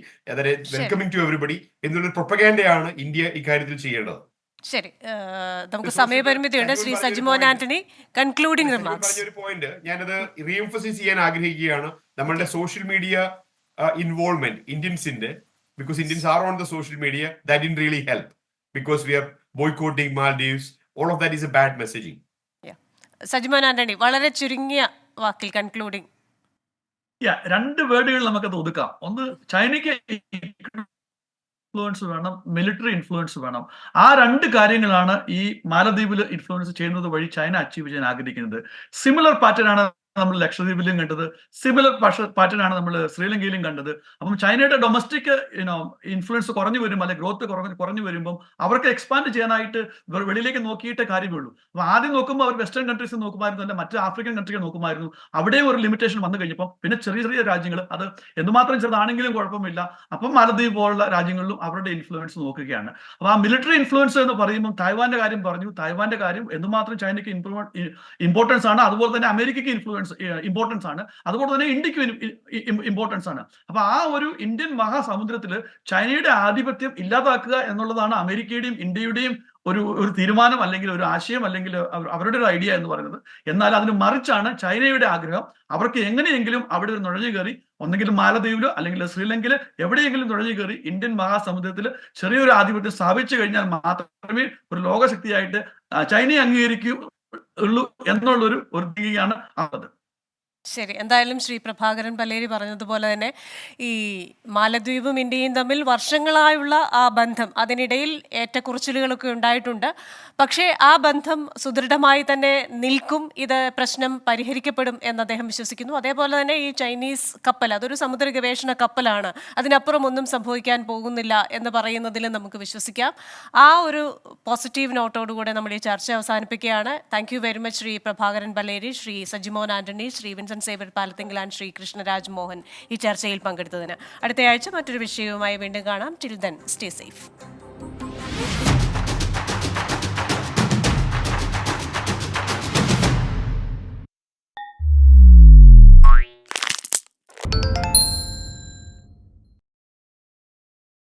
welcoming to everybody എന്നുള്ള പ്രൊപ്പഗാൻഡയാണ് ഇന്ത്യ ഇക്കാര്യത്തിൽ ചെയ്യേണ്ടത്. ശരി, നമുക്ക് സമയപരിമിതിയുണ്ട്. Shri Sajimon Antony, concluding remarks. പറഞ്ഞൊരു പോയിന്റ് ഞാനത് റീഎംഫസൈസ് ചെയ്യാൻ ആഗ്രഹിക്കുകയാണ്. നമ്മളുടെ സോഷ്യൽ മീഡിയ ഇൻവോൾവ്മെന്റ് ഇന്ത്യൻസിന്റെ, because Indians are on the social media, that didn't really help, because we are boycotting Maldives. All of that is a bad messaging. Sajimon Antony, വളരെ ചുരുങ്ങിയ വാക്കിൽ കൺക്ലൂഡിംഗ്. രണ്ട് വേർഡുകൾ നമുക്കത് ഒതുക്കാം. ഒന്ന്, ചൈനയ്ക്ക് ഇൻഫ്ലുവൻസ് വേണം, മിലിറ്ററി ഇൻഫ്ലുവൻസ് വേണം. ആ രണ്ട് കാര്യങ്ങളാണ് ഈ മാലദ്വീപിൽ ഇൻഫ്ലുവൻസ് ചെയ്യുന്നത് വഴി ചൈന അച്ചീവ് ചെയ്യാൻ ആഗ്രഹിക്കുന്നത്. സിമിലർ പാറ്റേൺ ആണ് നമ്മൾ ലക്ഷദ്വീപിലും കണ്ടത്, സിമിലർ പാറ്റേൺ ആണ് നമ്മൾ ശ്രീലങ്കയിലും കണ്ടത്. അപ്പം ചൈനയുടെ ഡൊമസ്റ്റിക് ഇൻഫ്ലുവൻസ് കുറഞ്ഞു വരും, അല്ലെങ്കിൽ ഗ്രോത്ത് കുറഞ്ഞു വരുമ്പോൾ അവർക്ക് എക്സ്പാൻഡ് ചെയ്യാനായിട്ട് വെളിയിലേക്ക് നോക്കിയിട്ടേ കാര്യമുള്ളൂ. അപ്പൊ ആദ്യം നോക്കുമ്പോൾ അവർ വെസ്റ്റേൺ കൺട്രീസ് നോക്കുമായിരുന്നു, അല്ല മറ്റ് ആഫ്രിക്കൻ കൺട്രികൾ നോക്കുമായിരുന്നു. അവിടെയും ഒരു ലിമിറ്റേഷൻ വന്നു കഴിഞ്ഞപ്പോൾ പിന്നെ ചെറിയ ചെറിയ രാജ്യങ്ങൾ, അത് എന്തുമാത്രം ചെറുതാണെങ്കിലും കുഴപ്പമില്ല, അപ്പം മാലദ്വീപ് പോലുള്ള രാജ്യങ്ങളിലും അവരുടെ ഇൻഫ്ലുവൻസ് നോക്കുകയാണ്. അപ്പൊ ആ മിലിറ്ററി ഇൻഫ്ലുവൻസ് എന്ന് പറയുമ്പോൾ തായ്വാന്റെ കാര്യം പറഞ്ഞു. തായ്വാന്റെ കാര്യം എന്തുമാത്രം ചൈനയ്ക്ക് ഇമ്പോർട്ടൻസ് ആണ്, അതുപോലെ തന്നെ അമേരിക്കയ്ക്ക് ഇമ്പോർട്ടൻസ് ആണ്, അതുപോലെ തന്നെ ഇന്ത്യക്ക് ഇമ്പോർട്ടൻസ് ആണ്. അപ്പൊ ആ ഒരു ഇന്ത്യൻ മഹാസമുദ്രത്തില് ചൈനയുടെ ആധിപത്യം ഇല്ലാതാക്കുക എന്നുള്ളതാണ് അമേരിക്കയുടെയും ഇന്ത്യയുടെയും ഒരു തീരുമാനം, അല്ലെങ്കിൽ ഒരു ആശയം, അല്ലെങ്കിൽ അവരുടെ ഒരു ഐഡിയ എന്ന് പറയുന്നത്. എന്നാൽ അതിന് മറിച്ചാണ് ചൈനയുടെ ആഗ്രഹം. അവർക്ക് എങ്ങനെയെങ്കിലും അവിടെ ഒരു നുഴഞ്ഞു കയറി, ഒന്നെങ്കിലും മാലദ്വീപിലോ അല്ലെങ്കിൽ ശ്രീലങ്കയില് എവിടെയെങ്കിലും നുഴഞ്ഞു കയറി ഇന്ത്യൻ മഹാസമുദ്രത്തിൽ ചെറിയൊരു ആധിപത്യം സ്ഥാപിച്ചു കഴിഞ്ഞാൽ മാത്രമേ ഒരു ലോകശക്തിയായിട്ട് ചൈനയെ അംഗീകരിക്കുകയുള്ളൂ എന്നുള്ളൊരു തിങ്കിങ്ങാണ് ഉള്ളത്. ശരി, എന്തായാലും ശ്രീ പ്രഭാകരൻ പല്ലേരി പറഞ്ഞതുപോലെ തന്നെ ഈ മാലദ്വീപും ഇന്ത്യയും തമ്മിൽ വർഷങ്ങളായുള്ള ആ ബന്ധം, അതിനിടയിൽ ഏറ്റക്കുറച്ചിലുകളൊക്കെ ഉണ്ടായിട്ടുണ്ട്. പക്ഷേ ആ ബന്ധം സുദൃഢമായി തന്നെ നിൽക്കും, ഇത് പ്രശ്നം പരിഹരിക്കപ്പെടും എന്ന് അദ്ദേഹം വിശ്വസിക്കുന്നു. അതേപോലെ തന്നെ ഈ ചൈനീസ് കപ്പൽ, അതൊരു സമുദ്ര ഗവേഷണ കപ്പലാണ്, അതിനപ്പുറം ഒന്നും സംഭവിക്കാൻ പോകുന്നില്ല എന്ന് പറയുന്നതിൽ നമുക്ക് വിശ്വസിക്കാം. ആ ഒരു പോസിറ്റീവ് നോട്ടോടുകൂടെ നമ്മൾ ഈ ചർച്ച അവസാനിപ്പിക്കുകയാണ്. Thank you very much Shri Prabhakaran Palleri, Shri Sajimon Antony, Shri Vincent Xavier Palathingal and Shri Krishnaraj Mohan ഈ ചർച്ചയിൽ പങ്കെടുത്തതിന്. അടുത്തയാഴ്ച മറ്റൊരു വിഷയവുമായി വീണ്ടും കാണാം. Till then stay safe.